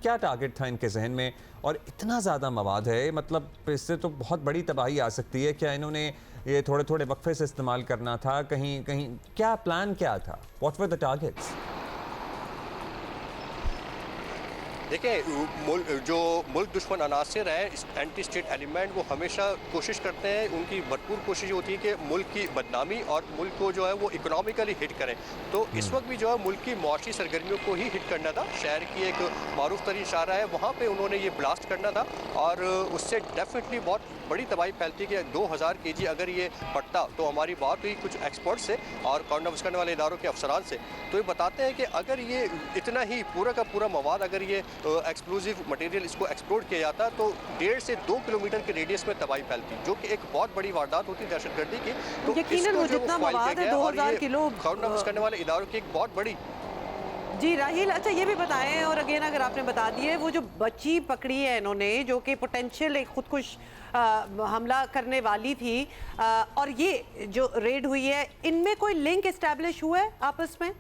क्या टारगेट था इनके जहन में? और इतना ज़्यादा मवाद है, मतलब इससे तो बहुत बड़ी तबाही आ सकती है। क्या इन्होंने ये थोड़े थोड़े वक्फे से इस्तेमाल करना था, कहीं कहीं क्या प्लान क्या था? What were the targets? देखिए, जो मुल्क दुश्मन अनासर हैं, एंटी स्टेट एलिमेंट, वो हमेशा कोशिश करते हैं, उनकी भरपूर कोशिश होती है कि मुल्क की बदनामी और मुल्क को जो है वो इकोनॉमिकली हिट करें। तो इस वक्त भी जो है मुल्क की मुआशी सरगर्मियों को ही हिट करना था। शहर की एक मारूफ तरीन इशारा है, वहाँ पे उन्होंने ये ब्लास्ट करना था और उससे डेफिनेटली बहुत बड़ी तबाही फैलती कि 2000 केजी अगर ये पड़ता, तो हमारी बात हुई कुछ एक्सपर्ट से और कॉन्डम्स करने वाले इदारों के अफसरान से, तो ये बताते हैं कि अगर ये इतना ही पूरा का पूरा मवाद, अगर ये एक्सप्लोजिव मटेरियल इसको एक्सप्लोड किया जाता तो 1.5 से 2 किलोमीटर के रेडियस में तबाही फैलती, जो कि एक बहुत बड़ी वारदात होती दहशतगर्दी की। तो यकीनन वो जितना मवाद है 2000 किलो कॉन्डम्स करने वाले इदारों की एक बहुत बड़ी। जी राहिल, अच्छा ये भी बताएं, और अगेन अगर आपने बता दिए, वो जो बच्ची पकड़ी है इन्होंने, जो कि पोटेंशियल एक खुदकुश हमला करने वाली थी, और ये जो रेड हुई है, इनमें कोई लिंक एस्टैब्लिश हुआ है आपस में?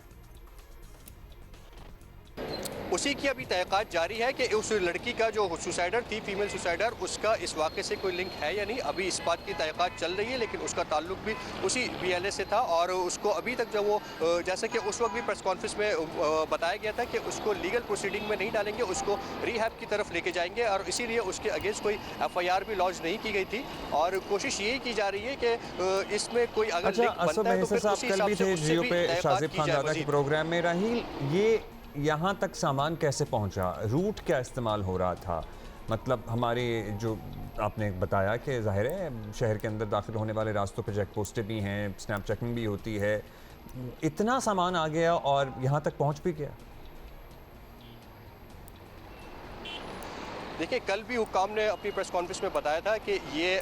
उसी की अभी तहक़ीक़ात जारी है कि उस लड़की का जो सुसाइडर थी, फीमेल सुसाइडर, उसका इस वाक़े से कोई लिंक है या नहीं, अभी इस बात की तहक़ीक़ात चल रही है। लेकिन उसका ताल्लुक भी उसी BLA से था, और उसको अभी तक जब वो जैसे कि उस वक्त भी प्रेस कॉन्फ्रेंस में बताया गया था कि उसको लीगल प्रोसीडिंग में नहीं डालेंगे, उसको रिहैब की तरफ लेके जाएंगे, और इसीलिए उसके अगेंस्ट कोई FIR भी लॉन्च नहीं की गई थी। और कोशिश यही की जा रही है कि इसमें कोई अगर लिंक बनता है तो फिर उसी हिसाब से उससे भी तहक़ीक़ात की जाए। मज़ीद प्रोग्राम में राहिल, ये यहाँ तक सामान कैसे पहुँचा, रूट क्या इस्तेमाल हो रहा था? मतलब हमारे जो आपने बताया कि जाहिर है शहर के अंदर दाखिल होने वाले रास्तों पर चेक पोस्टें भी हैं, स्नैप चेकिंग भी होती है, इतना सामान आ गया और यहाँ तक पहुँच भी गया? देखिए, कल भी हुक्काम ने अपनी प्रेस कॉन्फ्रेंस में बताया था कि ये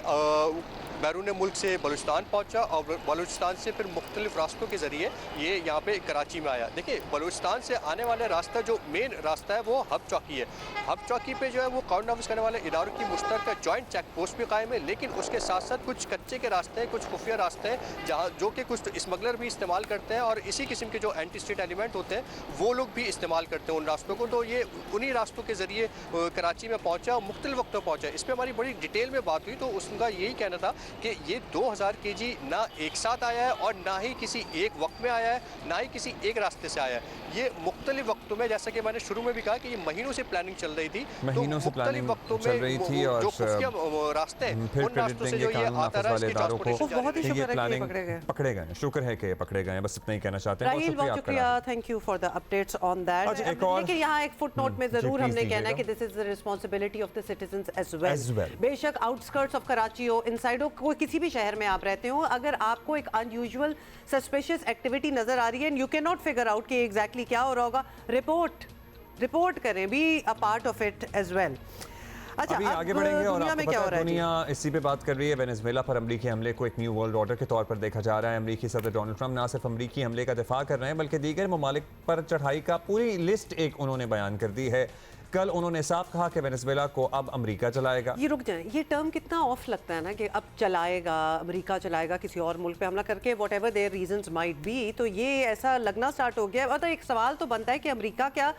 बैरून मुल्क से बलूचिस्तान पहुंचा और बलूचिस्तान से फिर मुख्तलिफ रास्तों के ज़रिए ये यहाँ पे कराची में आया। देखिए, बलूचिस्तान से आने वाला रास्ता जो मेन रास्ता है वो हब चौकी है। हब चौकी पे जो है वो काउंट ऑफिस करने वाले इदारों की मुश्तरका जॉइंट चेक पोस्ट भी कायम है, लेकिन उसके साथ साथ कुछ कच्चे के रास्ते हैं, कुछ खुफिया रास्ते हैं जहाँ जो कि कुछ स्मगलर भी इस्तेमाल करते हैं, और इसी किस्म के जो एंटी स्टेट एलिमेंट होते हैं वो लोग भी इस्तेमाल करते हैं उन रास्तों को। तो ये उन्हीं रास्तों के ज़रिए कराची में पहुँचा और मुख्तलिफ वक्तों पहुँचा। इस पर हमारी बड़ी डिटेल में बात हुई, तो उसका यही कहना था कि ये 2000 केजी ना एक साथ आया है और ना ही किसी एक वक्त में आया है, ना ही किसी एक रास्ते से आया है। ये मुख्तलिफ वक्तों में, जैसा कि मैंने शुरू में भी कहा कि ये महीनों से प्लानिंग चल रही थी, महीनों से प्लानिंग चल रही थी, और जो खुफिया रास्ते हैं उन रास्तों से जो ये आता रहा, इसकी ट्रांसपोर्टेशन बहुत ही शुक्र है कि पकड़े गए, शुक्र है कि पकड़े गए, बस इतना ही कहना चाहते हैं। राहिल, बहुत शुक्रिया, thank you for the updates on that. लेकिन यहाँ एक फुटनोट में जरूर हमने कहना है कि this is the responsibility of the citizens as well. बेशक आउटस्कर्ट्स ऑफ कराची हो, इनसाइड हो, कोई किसी भी शहर में आप रहते हो, अगर आपको एक अनयूजुअल सस्पिशियस एक्टिविटी नजर आ रही है and you can not figure out कि एग्जैक्टली क्या हो रहा होगा, रिपोर्ट करें, be a part of it as well. अच्छा, अभी आगे बढ़ेंगे और आपको पता है दुनिया इसी पे बात कर रही है। वेनेजुएला पर अमरीकी हमले को एक न्यू वर्ल्ड ऑर्डर के तौर पर देखा जा रहा है। अमरीकी सदर डोनाल्ड ट्रंप ना सिर्फ अमरीकी हमले का दिफा कर रहे हैं, बल्कि दीगर ममालिक पर चढ़ाई का पूरी लिस्ट एक उन्होंने बयान कर दी है। कल उन्होंने साफ कहा कि वेनेजुएला को अब अमेरिका चलाएगा। ये रुक जाएं, ये टर्म कितना ऑफ लगता है ना कि अब चलाएगा, अमेरिका चलाएगा किसी और मुल्क पे हमला करके, what ever there reasons might be. तो ये ऐसा लगना स्टार्ट हो गया। मतलब एक सवाल तो बनता है कि अमेरिका क्या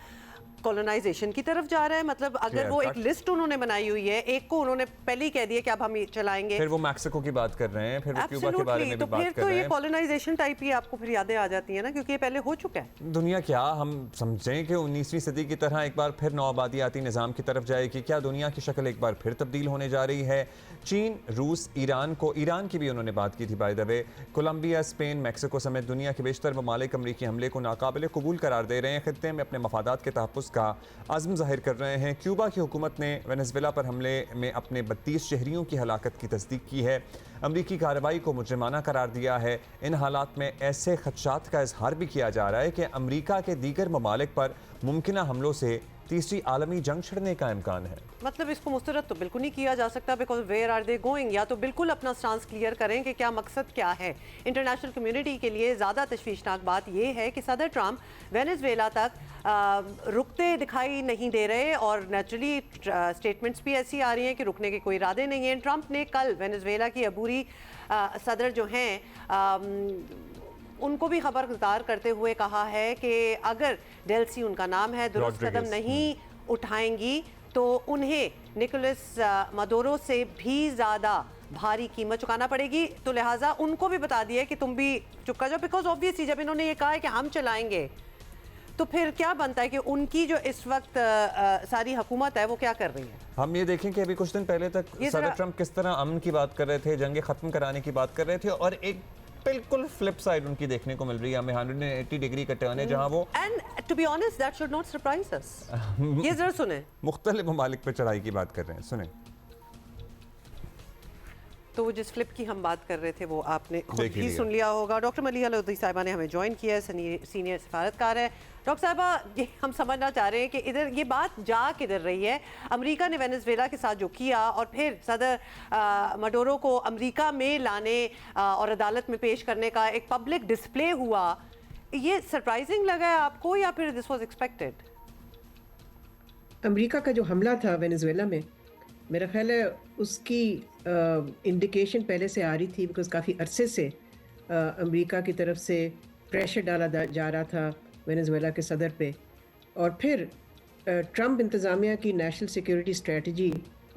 कॉलोनाइजेशन की तरफ जा रहा है? मतलब अगर वो एक लिस्ट उन्होंने बनाई हुई है, एक को उन्होंने पहले ही कह दिया कि अब हम चलाएंगे, फिर वो मैक्सिको की बात कर रहे हैं, फिर वो क्यूबा के बारे में भी बात कर रहे हैं, तो ये कॉलोनाइजेशन टाइप ही आपको फिर यादें आ जाती है ना, क्योंकि ये पहले हो चुका है। दुनिया क्या हम समझें कि 19वीं सदी की तरह एक बार फिर नौआबादियाती निज़ाम की तरफ जाएगी? क्या दुनिया की शक्ल एक बार फिर तब्दील होने जा रही है? चीन, रूस, ईरान की भी उन्होंने बात की थी by the way. Colombia, Spain, Mexico समेत दुनिया के बेशतर ममालिक अमरीकी हमले को नाकाबिल कबूल करार दे रहे हैं। खित्ते में अपने मफादात के तहफ़्फ़ुज़ का आज़म ज़ाहिर कर रहे हैं। क्यूबा की हुकूमत ने वेनेजुएला पर हमले में अपने 32 शहरियों की हलाकत की तस्दीक की है। अमरीकी कार्रवाई को मुजरिमाना करार दिया है। इन हालात में ऐसे खदशात का इजहार भी किया जा रहा है कि अमरीका के दीगर ममालिक पर मुमकिना हमलों से तीसरी आलमी जंग छिड़ने का इम्कान है। मतलब इसको मुस्तरद तो बिल्कुल नहीं किया जा सकता, because where are they going? या तो बिल्कुल अपना स्टांस क्लियर करें कि क्या मकसद क्या है। इंटरनेशनल कम्युनिटी के लिए ज़्यादा तशवीशनाक बात यह है कि सदर ट्रंप वेनेजुएला तक रुकते दिखाई नहीं दे रहे, और नेचुरली स्टेटमेंट्स भी ऐसी आ रही हैं कि रुकने के कोई इरादे नहीं हैं। ट्रंप ने कल वेनेजुएला की अबूरी सदर जो हैं उनको भी खबरदार करते हुए कहा है कि अगर डेल्सी उनका नाम है दुरुस्त कदम नहीं उठाएंगी तो उन्हें निकोलस मदुरो से भी ज़्यादा भारी कीमत चुकाना पड़ेगी। तो लिहाजा उनको भी बता दिया कि तुम भी चुका जाओ, बिकॉज ऑब्वियसली जब इन्होंने ये कहा है कि हम चलाएंगे, तो फिर क्या बनता है कि उनकी जो इस वक्त सारी हुकूमत है वो क्या कर रही है? हम ये देखें कि अभी कुछ दिन पहले तक सदर ट्रंप किस तरह अमन की बात कर रहे थे, जंगे ख़त्म कराने की बात कर रहे थे, और एक बिल्कुल फ्लिप साइड उनकी देखने को मिल रही है हमें। 180 डिग्री का टर्न है जहां वो, and to be honest that should not surprise us. ये जरा सुने, मुख्तलिफ ममालिक पर चढ़ाई की बात कर रहे हैं, सुने। तो वो जिस फ्लिप की हम बात कर रहे थे वो आपने खुद देख ही ही लिया। सुन लिया होगा। डॉक्टर मलिहा लोधी साहिबा ने हमें ज्वाइन किया है, सीनियर सिफारतकार है। डॉक्टर साहिबा, ये हम समझना चाह रहे हैं कि इधर ये बात जा किधर रही है। अमेरिका ने वेनेजुएला के साथ जो किया और फिर सदर मडोरो को अमेरिका में लाने और अदालत में पेश करने का एक पब्लिक डिस्प्ले हुआ, ये सरप्राइजिंग लगा है आपको या फिर दिस वाज एक्सपेक्टेड? अमेरिका का जो हमला था वेनेजुएला में, मेरा ख्याल है उसकी इंडिकेशन पहले से आ रही थी, बिकॉज काफ़ी अरसे से अमेरिका की तरफ से प्रेशर डाला जा रहा था वेनेजुएला के सदर पे। और फिर ट्रंप इंतज़ामिया की नेशनल सिक्योरिटी स्ट्रेटजी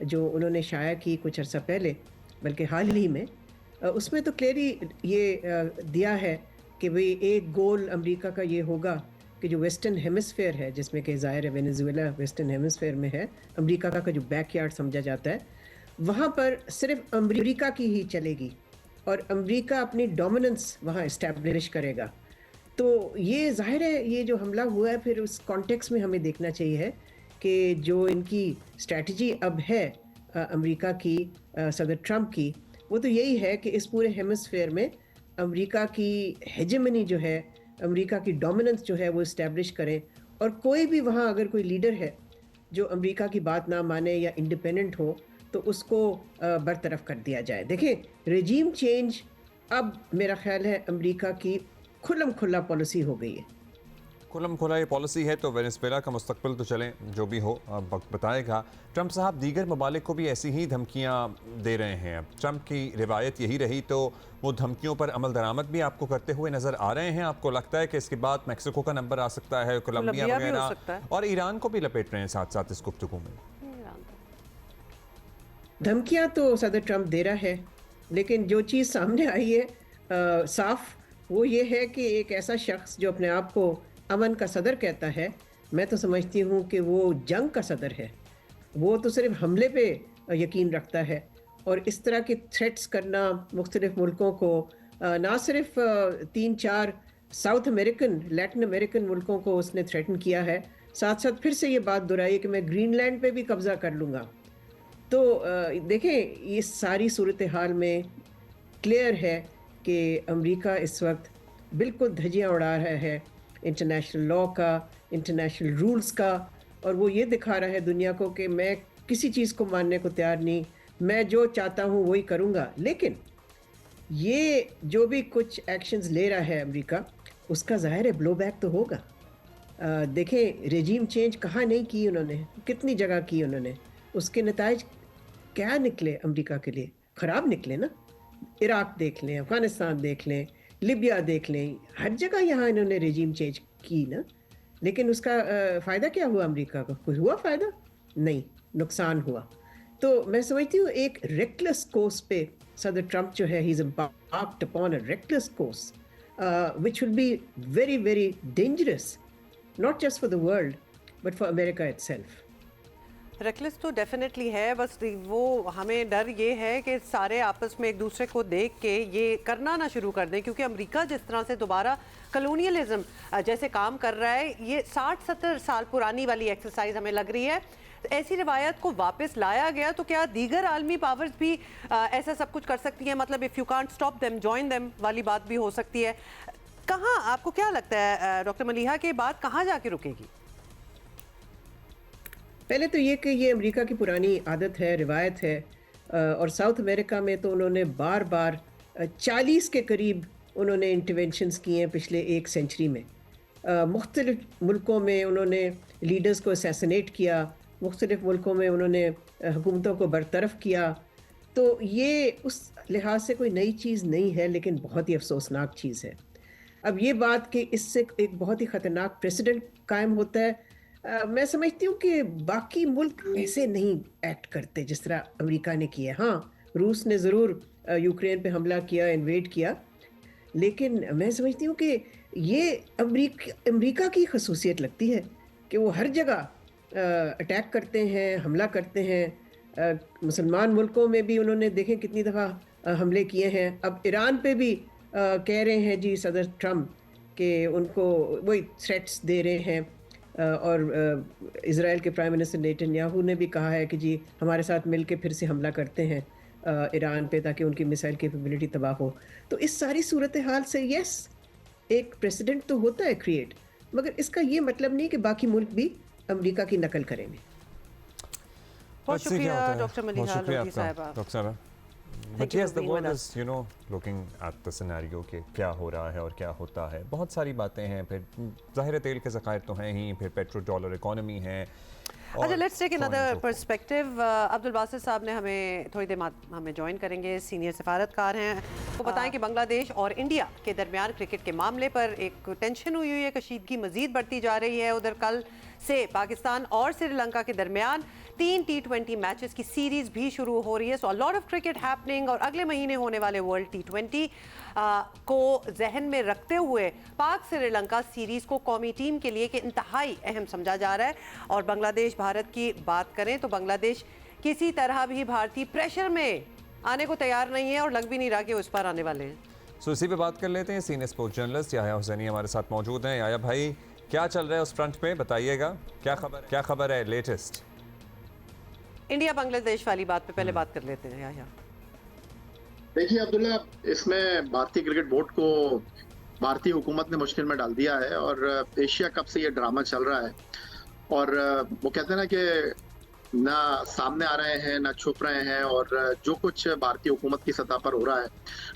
जो उन्होंने शाया की कुछ अर्सा पहले, बल्कि हाल ही में, उसमें तो क्लियरली ये दिया है कि भाई एक गोल अमेरिका का ये होगा कि जो वेस्टर्न हेमिस्फेयर है, जिसमें कि ज़ाहिर है वेनेजुएला वेस्टर्न हेमिस्फेयर में है, अमेरिका का जो बैकयार्ड समझा जाता है, वहाँ पर सिर्फ अमेरिका की ही चलेगी और अमेरिका अपनी डोमिनेंस वहाँ इस्टेब्लिश करेगा। तो ये ज़ाहिर है ये जो हमला हुआ है, फिर उस कॉन्टेक्स्ट में हमें देखना चाहिए है कि जो इनकी स्ट्रैटेजी अब है अमेरिका की, सदर ट्रंप की, वो तो यही है कि इस पूरे हेमिस्फेयर में अमेरिका की हेजेमनी जो है, अमेरिका की डोमिनेंस जो है वो इस्टेब्लिश करें, और कोई भी वहाँ अगर कोई लीडर है जो अमेरिका की बात ना माने या इंडिपेंडेंट हो तो उसको बरतरफ कर दिया जाए। देखिए, रेजीम चेंज अब मेरा ख्याल है अमेरिका की खुल्लम खुल्ला पॉलिसी हो गई है। खुल्लम खुला ये पॉलिसी है तो वेनेजुएला का मुस्तकबिल तो चलें जो भी हो वक्त बताएगा। ट्रंप साहब दीगर ममालिक को भी ऐसी ही धमकियां दे रहे हैं। अब ट्रंप की रिवायत यही रही तो वो धमकियों पर अमल दरामद भी आपको करते हुए नज़र आ रहे हैं। आपको लगता है कि इसके बाद मैक्सिको का नंबर आ सकता है, कोलंबिया वगैरह, और ईरान को भी लपेट रहे हैं साथ साथ इस गुफ्तगू में? धमकियां तो सदर ट्रंप दे रहा है, लेकिन जो चीज़ सामने आई है साफ, वो ये है कि एक ऐसा शख्स जो अपने आप को अमन का सदर कहता है, मैं तो समझती हूँ कि वो जंग का सदर है। वो तो सिर्फ हमले पे यकीन रखता है, और इस तरह के थ्रेट्स करना मुख्तलिफ मुल्कों को, ना सिर्फ 3-4 साउथ अमेरिकन, लैटिन अमेरिकन मुल्कों को उसने थ्रेटन किया है, साथ साथ फिर से ये बात दोहराई कि मैं ग्रीनलैंड पे भी कब्ज़ा कर लूँगा। तो देखें, इस सारी सूरत हाल में क्लियर है कि अमेरिका इस वक्त बिल्कुल धज्जियाँ उड़ा रहा है इंटरनेशनल लॉ का, इंटरनेशनल रूल्स का, और वो ये दिखा रहा है दुनिया को कि मैं किसी चीज़ को मानने को तैयार नहीं, मैं जो चाहता हूँ वही करूँगा। लेकिन ये जो भी कुछ एक्शंस ले रहा है अमेरिका, उसका ज़ाहिर है ब्लो बैक तो होगा। देखें, रेजीम चेंज कहाँ नहीं की उन्होंने, कितनी जगह की उन्होंने, उसके नताइज क्या निकले अमेरिका के लिए? ख़राब निकले ना। इराक़ देख लें, अफ़गानिस्तान देख लें, लिबिया देख लें, हर जगह यहाँ इन्होंने रेजीम चेंज की ना, लेकिन उसका फ़ायदा क्या हुआ अमेरिका को? कोई हुआ फ़ायदा? नहीं, नुकसान हुआ। तो मैं समझती हूँ एक रेकलेस कोर्स पे सदर ट्रंप जो है, he is embarked upon a reckless course which will be very very dangerous, not just for the world but for America itself. Reckless तो डेफिनेटली है, बस वो हमें डर ये है कि सारे आपस में एक दूसरे को देख के ये करना ना शुरू कर दें, क्योंकि अमेरिका जिस तरह से दोबारा कलोनियलिज्म जैसे काम कर रहा है, ये 60-70 साल पुरानी वाली एक्सरसाइज हमें लग रही है। ऐसी रिवायत को वापस लाया गया तो क्या दीगर आलमी पावर्स भी ऐसा सब कुछ कर सकती हैं? मतलब if you can't stop them join them वाली बात भी हो सकती है। कहाँ, आपको क्या लगता है डॉक्टर मलिहा, के बात कहाँ जाके रुकेगी? पहले तो ये कि ये अमेरिका की पुरानी आदत है, रिवायत है, और साउथ अमेरिका में तो उन्होंने बार बार 40 के करीब उन्होंने इंटरवेंशंस किए हैं पिछले 1 सेंचुरी में। मुख्तलिफ मुल्कों में उन्होंने लीडर्स को असैसिनेट किया, मुख्तलिफ मुल्कों में उन्होंने हुकूमतों को बरतरफ किया। तो ये उस लिहाज से कोई नई चीज़ नहीं है, लेकिन बहुत ही अफसोसनाक चीज़ है। अब ये बात कि इससे एक बहुत ही ख़तरनाक प्रेसिडेंट कायम होता है, मैं समझती हूँ कि बाकी मुल्क ऐसे नहीं एक्ट करते जिस तरह अमेरिका ने किया। हाँ, रूस ने ज़रूर यूक्रेन पे हमला किया, इन्वेड किया, लेकिन मैं समझती हूँ कि ये अमेरिका की खसूसियत लगती है कि वो हर जगह अटैक करते हैं, हमला करते हैं। मुसलमान मुल्कों में भी उन्होंने देखें कितनी दफ़ा हमले किए हैं। अब ईरान पे भी कह रहे हैं जी सदर ट्रंप कि उनको वही थ्रेट्स दे रहे हैं, और इज़राइल के प्राइम मिनिस्टर नेतन्याहू ने भी कहा है कि जी हमारे साथ मिलके फिर से हमला करते हैं। ईरान पे ताकि उनकी मिसाइल कैपेबिलिटी तबाह हो। तो इस सारी सूरत हाल से यस एक प्रेसिडेंट तो होता है क्रिएट, मगर इसका ये मतलब नहीं कि बाकी मुल्क भी अमेरिका की नकल करेंगे। बहुत शुक्रिया डॉक्टर मलिहा लोधी साहिबा। डॉक्टर साहब, But yes, the world is, you know, looking at the scenario कि क्या हो रहा है और क्या होता है। बहुत सारी बातें हैं, फिर ज़ाहिर तेल के ज़खायर तो हैं ही, फिर पेट्रो डॉलर इकॉनमी है। अच्छा, let's take another perspective. Abdul Basit साहब ने हमें थोड़ी देर बाद हमें ज्वाइन करेंगे, सीनियर सफारतकार हैं। वो बताएं कि बांग्लादेश और इंडिया के दरमियान क्रिकेट के मामले पर एक टेंशन हुई है, कशीदगी मजीद बढ़ती जा रही है। उधर कल से पाकिस्तान और श्रीलंका के दरमियान 3 T20 मैचेस की सीरीज भी शुरू हो रही है। So a lot of cricket happening, और अगले महीने होने वाले वर्ल्ड T20 को जहन में रखते हुए पाक श्रीलंका सीरीज को कौमी टीम के लिए इंतहाई अहम समझा जा रहा है। और बांग्लादेश भारत की बात करें तो बांग्लादेश किसी तरह भी भारतीय प्रेशर में आने को तैयार नहीं है और लग भी नहीं रहा कि उस पर आने वाले हैं। सो इसी पे बात कर लेते हैं। सीनियर स्पोर्ट्स जर्नलिस्ट याया हुसैनी हमारे साथ मौजूद हैं। याया भाई, क्या चल रहा है उस फ्रंट पे, बताइएगा क्या खबर है लेटेस्ट? इंडिया बांग्लादेश वाली बात पे पहले बात कर लेते हैं। याया, देखिए अब्दुल्ला, इसमें भारतीय क्रिकेट बोर्ड को भारतीय हुकूमत ने मुश्किल में डाल दिया है और एशिया कप से ये ड्रामा चल रहा है। और वो कहते हैं ना कि ना सामने आ रहे हैं ना छुप रहे हैं, और जो कुछ भारतीय हुकूमत की सतह पर हो रहा है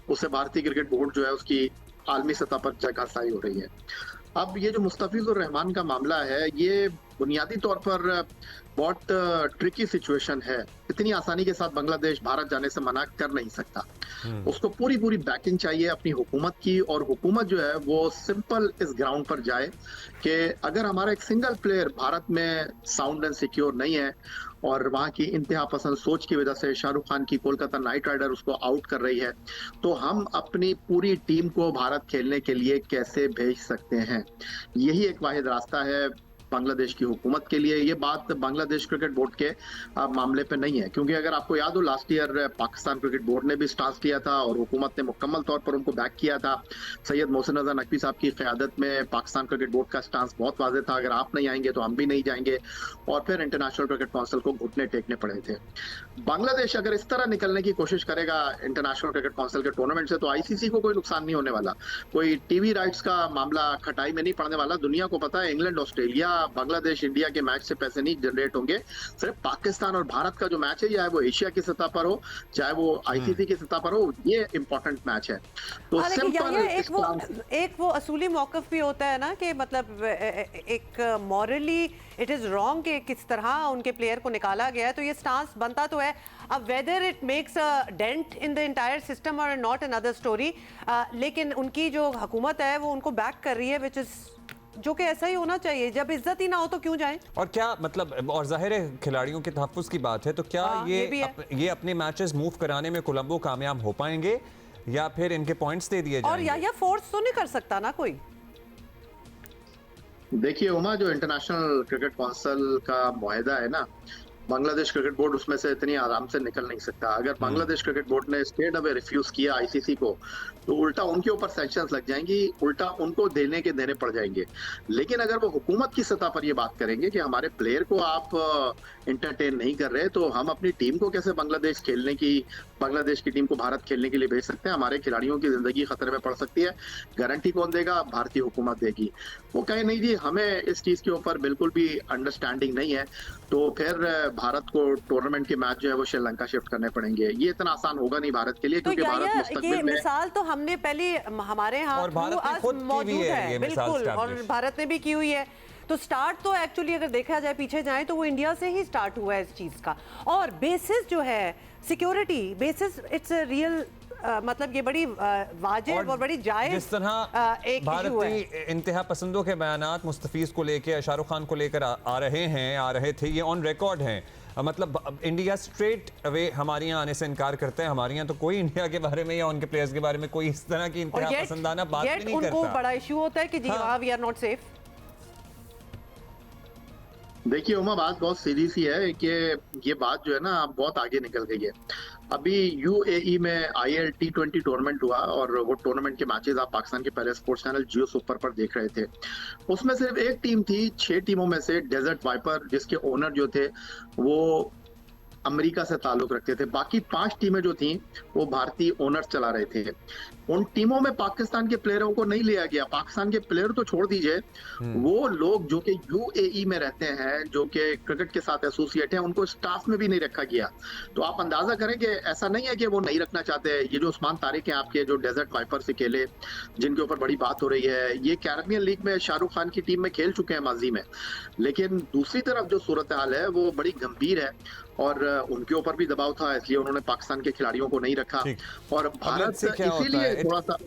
उससे भारतीय क्रिकेट बोर्ड जो है उसकी आलमी सतह पर जगहसाई हो रही है। अब ये जो मुस्तफिजुर रहमान का मामला है, ये बुनियादी तौर पर बहुत ट्रिकी सिचुएशन है। इतनी आसानी के साथ बांग्लादेश भारत जाने से मना कर नहीं सकता। उसको पूरी बैकिंग चाहिए अपनी हुकूमत की, और हुकूमत जो है वो सिंपल इस ग्राउंड पर जाए कि अगर हमारा एक सिंगल प्लेयर भारत में साउंड एंड सिक्योर नहीं है और वहाँ की इंतहा पसंद सोच की वजह से शाहरुख खान की कोलकाता नाइट राइडर उसको आउट कर रही है, तो हम अपनी पूरी टीम को भारत खेलने के लिए कैसे भेज सकते हैं? यही एक वाहिद रास्ता है बांग्लादेश की हुकूमत के लिए। ये बात बांग्लादेश क्रिकेट बोर्ड के मामले पे नहीं है, क्योंकि अगर आपको याद हो last year Pakistan cricket board ने भी स्टांस लिया था और हुकूमत ने मुकम्मल तौर पर उनको बैक किया था। सैयद मोहसिन रजा नकवी साहब की क़यादत में पाकिस्तान क्रिकेट बोर्ड का स्टांस बहुत वाज़ेह था, अगर आप नहीं आएंगे तो हम भी नहीं जाएंगे, और फिर इंटरनेशनल क्रिकेट काउंसिल को घुटने टेकने पड़े थे। बांग्लादेश अगर इस तरह निकलने की कोशिश करेगा इंटरनेशनल क्रिकेट काउंसिल के टूर्नामेंट से, तो ICC को कोई नुकसान नहीं होने वाला, कोई टीवी राइट्स का मामला खटाई में नहीं पड़ने वाला। दुनिया को पता है इंग्लैंड, ऑस्ट्रेलिया, बांग्लादेश, इंडिया के मैच से पैसे नहीं जनरेट होंगे। सिर्फ पाकिस्तान और भारत का जो मैच है, चाहे वो एशिया की सतह पर हो चाहे वो ICC की सतह पर हो, ये इंपॉर्टेंट मैच है। तो एक वो असूली मौकफ भी होता है ना कि मतलब एक मॉरली इट इज रॉन्ग कि किस तरह उनके प्लेयर को निकाला गया है, तो ये स्टांस बनता तो है। अब whether it makes a dent in the entire system or not another story, लेकिन उनकी जो हुकूमत है वो उनको बैक कर रही है, विच इज जो कि ऐसा ही होना चाहिए। जब इज्जत ही ना हो तो क्यों जाएं? और क्या मतलब, और जाहिर है खिलाड़ियों के तहफ्फुज़ की बात है, तो क्या ये अपने मैचेस मूव कराने में कोलंबो कामयाब हो पाएंगे या फिर इनके पॉइंट्स दे दिए जाएंगे? और या फोर्स तो नहीं कर सकता ना कोई। देखिए उमा, जो इंटरनेशनल क्रिकेट काउंसिल का मुआहदा है ना, बांग्लादेश क्रिकेट बोर्ड उसमें से इतनी आराम से निकल नहीं सकता। अगर बांग्लादेश क्रिकेट बोर्ड ने स्ट्रेट अवे रिफ्यूज किया ICC को, तो उल्टा उनके ऊपर सैंक्शंस लग जाएंगी, उल्टा उनको देने पड़ जाएंगे। लेकिन अगर वो हुकूमत की सतह पर ये बात करेंगे कि हमारे प्लेयर को आप इंटरटेन नहीं कर रहे, तो हम अपनी टीम को कैसे बांग्लादेश की टीम को भारत खेलने के लिए भेज सकते हैं? हमारे खिलाड़ियों की जिंदगी खतरे में पड़ सकती है, गारंटी कौन देगा? भारतीय हुकूमत देगी। वो कहे नहीं जी, हमें इस चीज के ऊपर बिल्कुल भी अंडरस्टैंडिंग नहीं है, तो फिर भारत को टूर्नामेंट के मैच जो है वो श्रीलंका शिफ्ट करने पड़ेंगे। ये इतना आसान होगा नहीं भारत के लिए, क्योंकि भारत मुस्तकबिल में मिसाल तो हमने पहले हमारे यहाँ मौजूद है, बिल्कुल, और भारत ने भी की हुई है। तो स्टार्ट तो एक्चुअली अगर देखा जाए पीछे जाए तो वो इंडिया से ही स्टार्ट हुआ है इस चीज का। और बेसिस जो है security basis, it's a real मतलब ये बड़ी वाजिब और बड़ी जायज जिस तरह एक भारतीय इंतहा पसंदों के बयानात मुस्तफीज को लेकर, शाहरुख खान को लेकर आ रहे थे, ये ऑन रिकॉर्ड हैं। मतलब इंडिया स्ट्रेट अवे हमारे यहाँ आने से इनकार करता है। हमारे यहाँ तो कोई इंडिया के बारे में या उनके प्लेयर्स के बारे में कोई इस तरह की इंतहा पसंदाना बात नहीं करता। उनको बड़ा इशू होता है कि जी हाँ, वी आर नॉट सेफ। देखिए उमा, बात बहुत सीधी सी है कि ये बात जो है ना बहुत आगे निकल गई है। अभी UAE में IL T20 टूर्नामेंट हुआ, और वो टूर्नामेंट के मैचेस आप पाकिस्तान के पहले स्पोर्ट्स चैनल जियो सुपर पर देख रहे थे। उसमें सिर्फ एक टीम थी 6 टीमों में से, डेजर्ट वाइपर, जिसके ओनर जो थे वो अमेरिका से ताल्लुक रखते थे। बाकी 5 टीमें जो थी वो भारतीय ओनर्स चला रहे थे। उन टीमों में पाकिस्तान के प्लेयरों को नहीं लिया गया। पाकिस्तान के प्लेयर तो छोड़ दीजिए, वो लोग जो कि यूएई में रहते हैं, जो कि क्रिकेट के साथ एसोसिएट हैं, उनको स्टाफ में भी नहीं रखा गया। तो आप अंदाजा करें कि ऐसा नहीं है कि वो नहीं रखना चाहते। ये जो उस्मान तारिक हैं आपके, जो डेजर्ट वाइपर से खेले, जिनके ऊपर बड़ी बात हो रही है, ये कैरेबियन लीग में शाहरुख खान की टीम में खेल चुके हैं माजी में। लेकिन दूसरी तरफ जो सूरत हाल है वो बड़ी गंभीर है और उनके ऊपर भी दबाव था, इसलिए उन्होंने पाकिस्तान के खिलाड़ियों को नहीं रखा। और भारत इसीलिए थोड़ा सा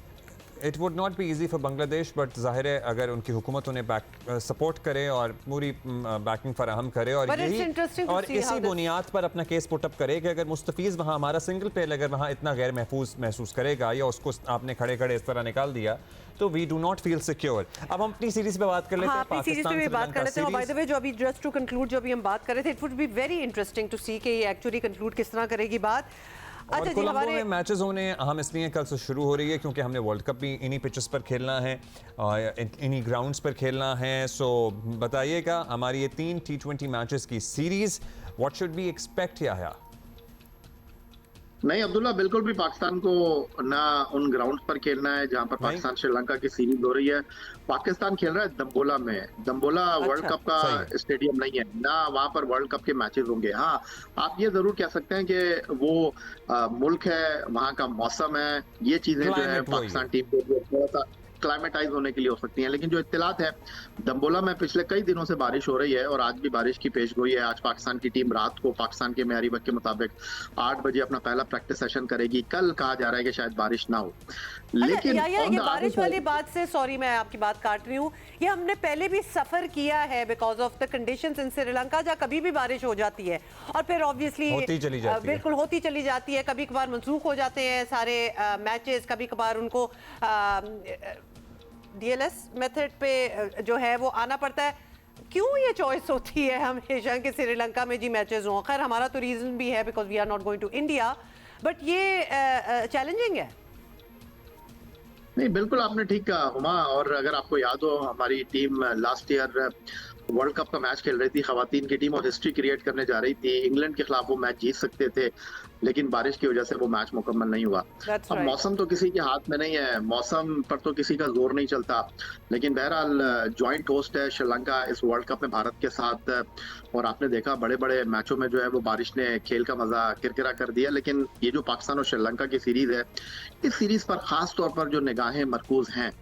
it would not be easy for Bangladesh, but जाहिर है अगर उनकी हुकूमत उन्हें सपोर्ट करे और पूरी बैकिंग फराहम करे और इसी बुनियाद पर अपना केस पुटअप करे कि अगर मुस्तफीज़ वहाँ हमारा सिंगल प्लेयर अगर वहाँ इतना गैर महसूस करेगा या उसको आपने खड़े खड़े इस तरह निकाल दिया तो we do not feel secure. अब हम अपनी सीरीज पे बात कर लेते हैं। अपनी सीरीज पे भी बात कर लेते हैं। बाय द वे, जो अभी जस्ट टू कंक्लूड जो अभी हम बात कर रहे थे, it would be very interesting to see कि ये एक्चुअली कंक्लूड किस तरह करेगी बात। अच्छा जी, हमारे में मैचेस होने अहम इसलिए कल से शुरू हो रही है क्योंकि हमने वर्ल्ड कप भी इन्हीं पिचेस पर खेलना है, इन्हीं ग्राउंड्स पर खेलना है। सो बताइएगा हमारी ये 3 T20 मैचेस की series, what should be expect या नहीं अब्दुल्ला, बिल्कुल भी पाकिस्तान को ना उन ग्राउंड्स पर खेलना है जहां पर पाकिस्तान श्रीलंका की सीरीज हो रही है। पाकिस्तान खेल रहा है दम्बोला में। दम्बोला वर्ल्ड कप का स्टेडियम नहीं है, ना वहां पर वर्ल्ड कप के मैचेस होंगे। हाँ, आप ये जरूर कह सकते हैं कि वो मुल्क है, वहां का मौसम है, ये चीजें जो है पाकिस्तान टीम को थोड़ा सा क्लाइमेटाइज होने के लिए हो सकती हैं। लेकिन जो इत्तलात है, दम्बोला में पिछले कई दिनों से बारिश हो रही है और आज भी बारिश की पेशगोई है। आज पाकिस्तान की टीम रात को पाकिस्तान के मेयारी वक्त के मुताबिक 8 बजे अपना पहला प्रैक्टिस सेशन करेगी। कल कहा जा रहा है कि शायद बारिश ना हो। लेकिन ये बारिश वाली बात से, सॉरी मैं आपकी बात काट रही हूँ, ये हमने पहले भी सफर किया है बिकॉज ऑफ द कंडीशंस इन श्रीलंका, जहाँ कभी भी बारिश हो जाती है और फिर ऑब्वियसली बिल्कुल होती चली जाती है। कभी कभार मनसूख हो जाते हैं सारे मैचेस, कभी कभार उनको डीएलएस मेथड पे जो है वो आना पड़ता है। क्यों ये चॉइस होती है हमेशा कि श्रीलंका में जी मैचेस हों? खैर हमारा तो रीजन भी है because we are not going to India, but ये चैलेंजिंग है। नहीं, बिल्कुल आपने ठीक कहा हुमा। और अगर आपको याद हो, हमारी team last year world cup का मैच खेल रही थी, खवातीन की टीम, और हिस्ट्री क्रिएट करने जा रही थी। इंग्लैंड के खिलाफ वो मैच जीत सकते थे, लेकिन बारिश की वजह से वो मैच मुकम्मल नहीं हुआ। अब मौसम तो किसी के हाथ में नहीं है, मौसम पर तो किसी का जोर नहीं चलता। लेकिन बहरहाल जॉइंट होस्ट है श्रीलंका इस वर्ल्ड कप में भारत के साथ, और आपने देखा बड़े बड़े मैचों में जो है वो बारिश ने खेल का मजा किरकिरा कर दिया। लेकिन ये जो पाकिस्तान और श्रीलंका की सीरीज है, इस सीरीज पर खास तौर पर जो निगाहें मरकूज हैं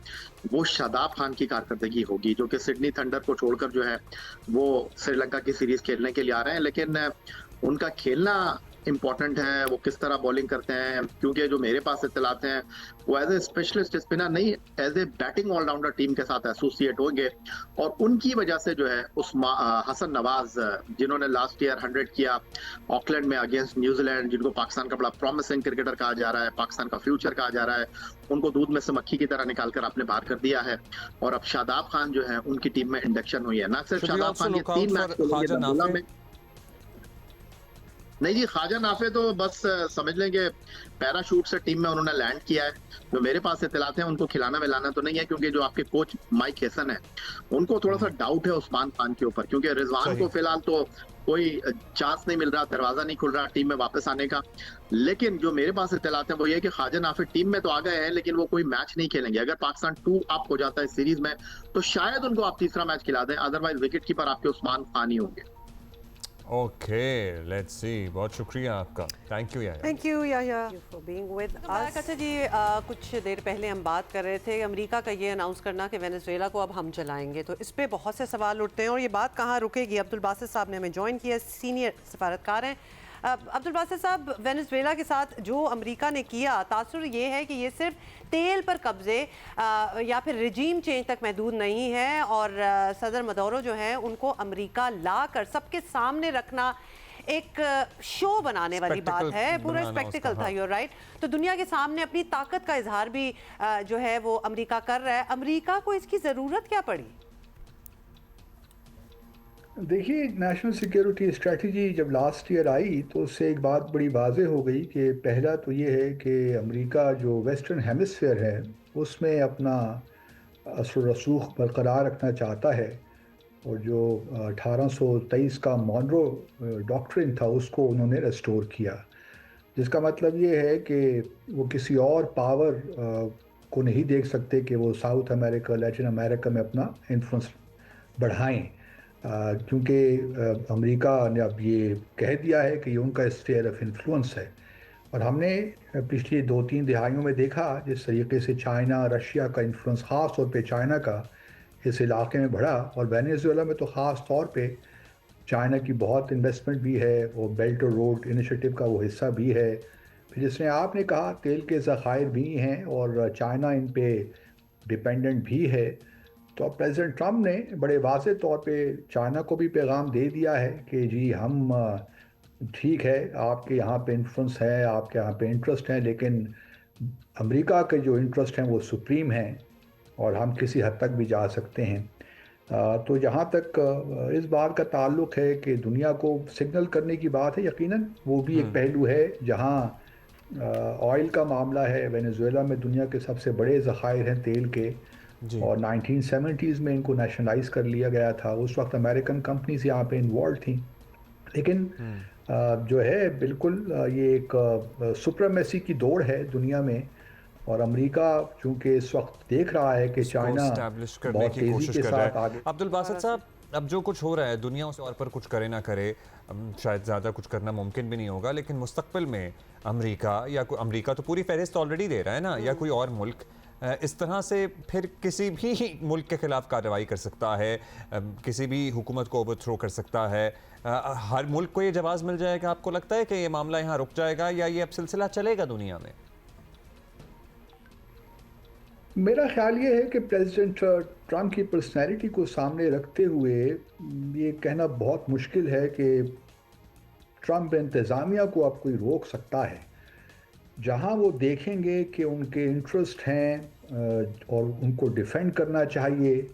वो शादाब खान की कारकर्दगी होगी, जो कि सिडनी थंडर को छोड़कर जो है वो श्रीलंका की सीरीज खेलने के लिए आ रहे हैं। लेकिन उनका खेलना इंपॉर्टेंट है, वो किस तरह बॉलिंग करते हैं, क्योंकि जो मेरे पास इत्तलात हैं वो एज ए स्पेशलिस्ट स्पिनर नहीं, as a batting allrounder team के साथ एसोसिएट होंगे। और उनकी वजह से जो है उस हसन नवाज, जिन्होंने लास्ट ईयर 100 किया ऑकलैंड में अगेंस्ट न्यूजीलैंड, जिनको पाकिस्तान का बड़ा प्रॉमिसिंग क्रिकेटर कहा जा रहा है, पाकिस्तान का फ्यूचर कहा जा रहा है, उनको दूध में से मक्खी की तरह निकाल कर आपने बाहर कर दिया है। और अब शादाब खान जो है उनकी टीम में इंडक्शन हुई है। ना सिर्फ शादाब खान, ये 3 मैच में नहीं जी, ख्वाजा नाफे तो बस समझ लेंगे पैराशूट से टीम में उन्होंने लैंड किया है। जो मेरे पास इत्तलात हैं, उनको खिलाना मिलाना तो नहीं है, क्योंकि जो आपके कोच माइक हैसन है उनको थोड़ा सा डाउट है उस्मान खान के ऊपर, क्योंकि रिजवान को फिलहाल तो कोई चांस नहीं मिल रहा, दरवाजा नहीं खुल रहा टीम में वापस आने का। लेकिन जो मेरे पास इत्तलात है वो ये कि ख्वाजा नाफे टीम में तो आ गए हैं, लेकिन वो कोई मैच नहीं खेलेंगे। अगर पाकिस्तान 2 अप हो जाता है सीरीज में तो शायद उनको आप तीसरा मैच खिला दें, अदरवाइज विकेट कीपर आपके उस्मान खान ही होंगे। Okay, let's see. बहुत शुक्रिया आपका, thank you Yahya for being with us. अच्छा जी, कुछ देर पहले हम बात कर रहे थे अमेरिका का ये अनाउंस करना कि वेनेजुएला को अब हम चलाएंगे, तो इस पे बहुत से सवाल उठते हैं और ये बात कहाँ रुकेगी। अब्दुल बासित साहब ने हमें ज्वाइन किया, सीनियर सफारतकार हैं। अब्दुल बासित साहब, वेनेजुएला के साथ जो अमेरिका ने किया, तासुर ये है कि ये सिर्फ तेल पर कब्जे या फिर रिजीम चेंज तक महदूद नहीं है, और सदर मदोरो जो है उनको अमेरिका ला कर सबके सामने रखना एक शो बनाने वाली बात है, पूरा स्पेक्टिकल था। You're right. तो दुनिया के सामने अपनी ताकत का इजहार भी जो है वो अमेरिका कर रहा है। अमेरिका को इसकी ज़रूरत क्या पड़ी? देखिए, नेशनल सिक्योरिटी स्ट्रेटजी जब लास्ट ईयर आई तो उससे एक बात बड़ी वाज़ेह हो गई कि पहला तो ये है कि अमेरिका जो वेस्टर्न हेमिस्फीयर है उसमें अपना असर रसूख बरकरार रखना चाहता है, और जो 1823 का मॉनरो डॉक्ट्रिन था उसको उन्होंने रेस्टोर किया, जिसका मतलब ये है कि वो किसी और पावर को नहीं देख सकते कि वो साउथ अमेरिका, लैटिन अमेरिका में अपना इन्फ्लुएंस बढ़ाएं, क्योंकि अमेरिका ने अब ये कह दिया है कि ये उनका स्फीयर ऑफ इन्फ्लुएंस है। और हमने पिछली 2-3 दिहाइयों में देखा जिस तरीके से चाइना, रशिया का इन्फ्लुएंस, ख़ास तौर पे चाइना का इस इलाके में बढ़ा, और वेनेजुएला में तो ख़ास तौर पे चाइना की बहुत इन्वेस्टमेंट भी है और बेल्ट और रोड इनिशिएटिव का वो हिस्सा भी है। फिर जिसने आपने कहा तेल के ज़खायर भी हैं और चाइना इन पे डिपेंडेंट भी है, तो अब प्रेसिडेंट ट्रम्प ने बड़े वाज़े तौर पे चाइना को भी पैगाम दे दिया है कि जी हम ठीक है, आपके यहाँ पे इन्फ्लुएंस है, आपके यहाँ पे इंटरेस्ट है, लेकिन अमेरिका के जो इंटरेस्ट हैं वो सुप्रीम हैं और हम किसी हद तक भी जा सकते हैं। तो जहाँ तक इस बात का ताल्लुक है कि दुनिया को सिग्नल करने की बात है, यकीनन वो भी एक पहलू है जहाँ ऑयल का मामला है। वेनेजुएला में दुनिया के सबसे बड़े ज़खायर हैं तेल के, और 1970s में इनको नेशनलाइज कर लिया गया था। उस वक्त अमेरिकन कंपनीज यहाँ पे इन्वॉल्व थी, लेकिन जो है बिल्कुल ये एक सुप्रीमेसी की दौड़ है दुनिया में, और अमेरिका चूंकि इस वक्त देख रहा है कि चाइना बहुत तेजी के साथ आगे। अब्दुल बासित साहब, अब जो कुछ हो रहा है दुनिया उस और पर कुछ करे ना करे, शायद ज़्यादा कुछ करना मुमकिन भी नहीं होगा, लेकिन मुस्तकबिल में अमेरिका या अमेरिका तो पूरी फहरिस्त ऑलरेडी दे रहा है ना, या कोई और मुल्क इस तरह से फिर किसी भी मुल्क के खिलाफ कार्रवाई कर सकता है, किसी भी हुकूमत को ओवरथ्रो कर सकता है। हर मुल्क को ये जवाब मिल जाएगा, आपको लगता है कि ये मामला यहाँ रुक जाएगा या ये अब सिलसिला चलेगा दुनिया में? मेरा ख्याल ये है कि प्रेसिडेंट ट्रम्प की पर्सनैलिटी को सामने रखते हुए ये कहना बहुत मुश्किल है कि ट्रम्प इंतज़ामिया को अब कोई रोक सकता है। जहां वो देखेंगे कि उनके इंटरेस्ट हैं और उनको डिफेंड करना चाहिए,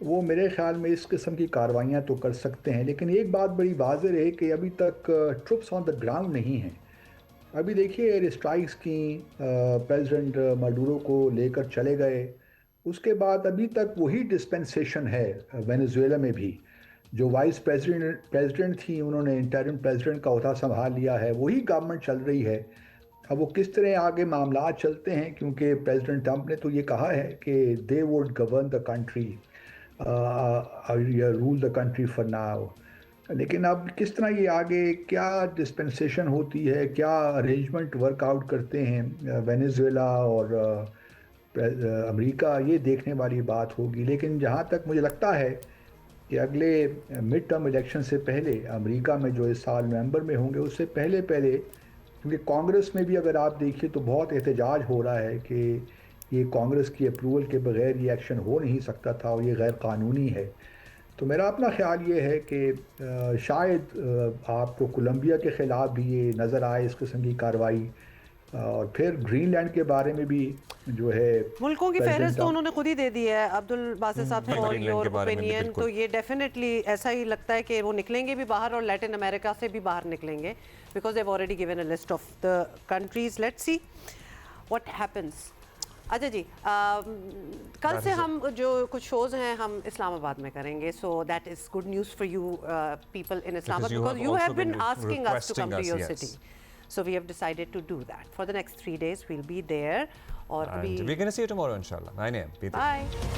वो मेरे ख्याल में इस किस्म की कार्रवाइयाँ तो कर सकते हैं। लेकिन एक बात बड़ी वाज़ेह है कि अभी तक ट्रुप्स ऑन द ग्राउंड नहीं हैं। अभी देखिए एयर स्ट्राइक्स की प्रेसिडेंट माडुरो को लेकर चले गए, उसके बाद अभी तक वही डिस्पेंसेशन है वेनेजुएला में भी। जो वाइस प्रेसिडेंट थी उन्होंने इंटरिम प्रेसिडेंट का ओहदा संभाल लिया है, वही गवर्नमेंट चल रही है। अब वो किस तरह आगे मामला चलते हैं, क्योंकि प्रेसिडेंट ट्रम्प ने तो ये कहा है कि they would govern the country, rule the country for now. लेकिन अब किस तरह ये आगे क्या डिस्पेंसेशन होती है, क्या अरेंजमेंट वर्कआउट करते हैं वेनेजुएला और अमेरिका, ये देखने वाली बात होगी। लेकिन जहाँ तक मुझे लगता है कि अगले मिड टर्म इलेक्शन से पहले अमेरिका में जो इस साल नवंबर में होंगे, उससे पहले क्योंकि कांग्रेस में भी अगर आप देखिए तो बहुत एहतजाज हो रहा है कि ये कांग्रेस की अप्रूवल के बगैर ये एक्शन हो नहीं सकता था और ये गैर कानूनी है। तो मेरा अपना ख्याल ये है कि शायद आपको कोलंबिया के ख़िलाफ़ भी ये नज़र आए इस किस्म की कार्रवाई, और फिर ग्रीनलैंड के बारे में भी जो है मुल्कों की फहरिस्त तो उन्होंने खुद ही दे दी है अब्दुल बासित साहब, फॉर योर ओपिनियन। तो ये डेफिनेटली ऐसा ही लगता है कि वो निकलेंगे भी बाहर और लैटिन अमेरिका से भी बाहर निकलेंगे, because they have already given a list of the countries. Let's see what happens. अच्छा जी, कल से हम जो कुछ शोज हैं हम इस्लामाबाद में करेंगे, so that is good news for you people in Islamabad, because you have been asking us to come to your city. So we have decided to do that. For the next 3 days, we'll be there. Or we're going to see you tomorrow, inshallah. 9 a.m. Bye.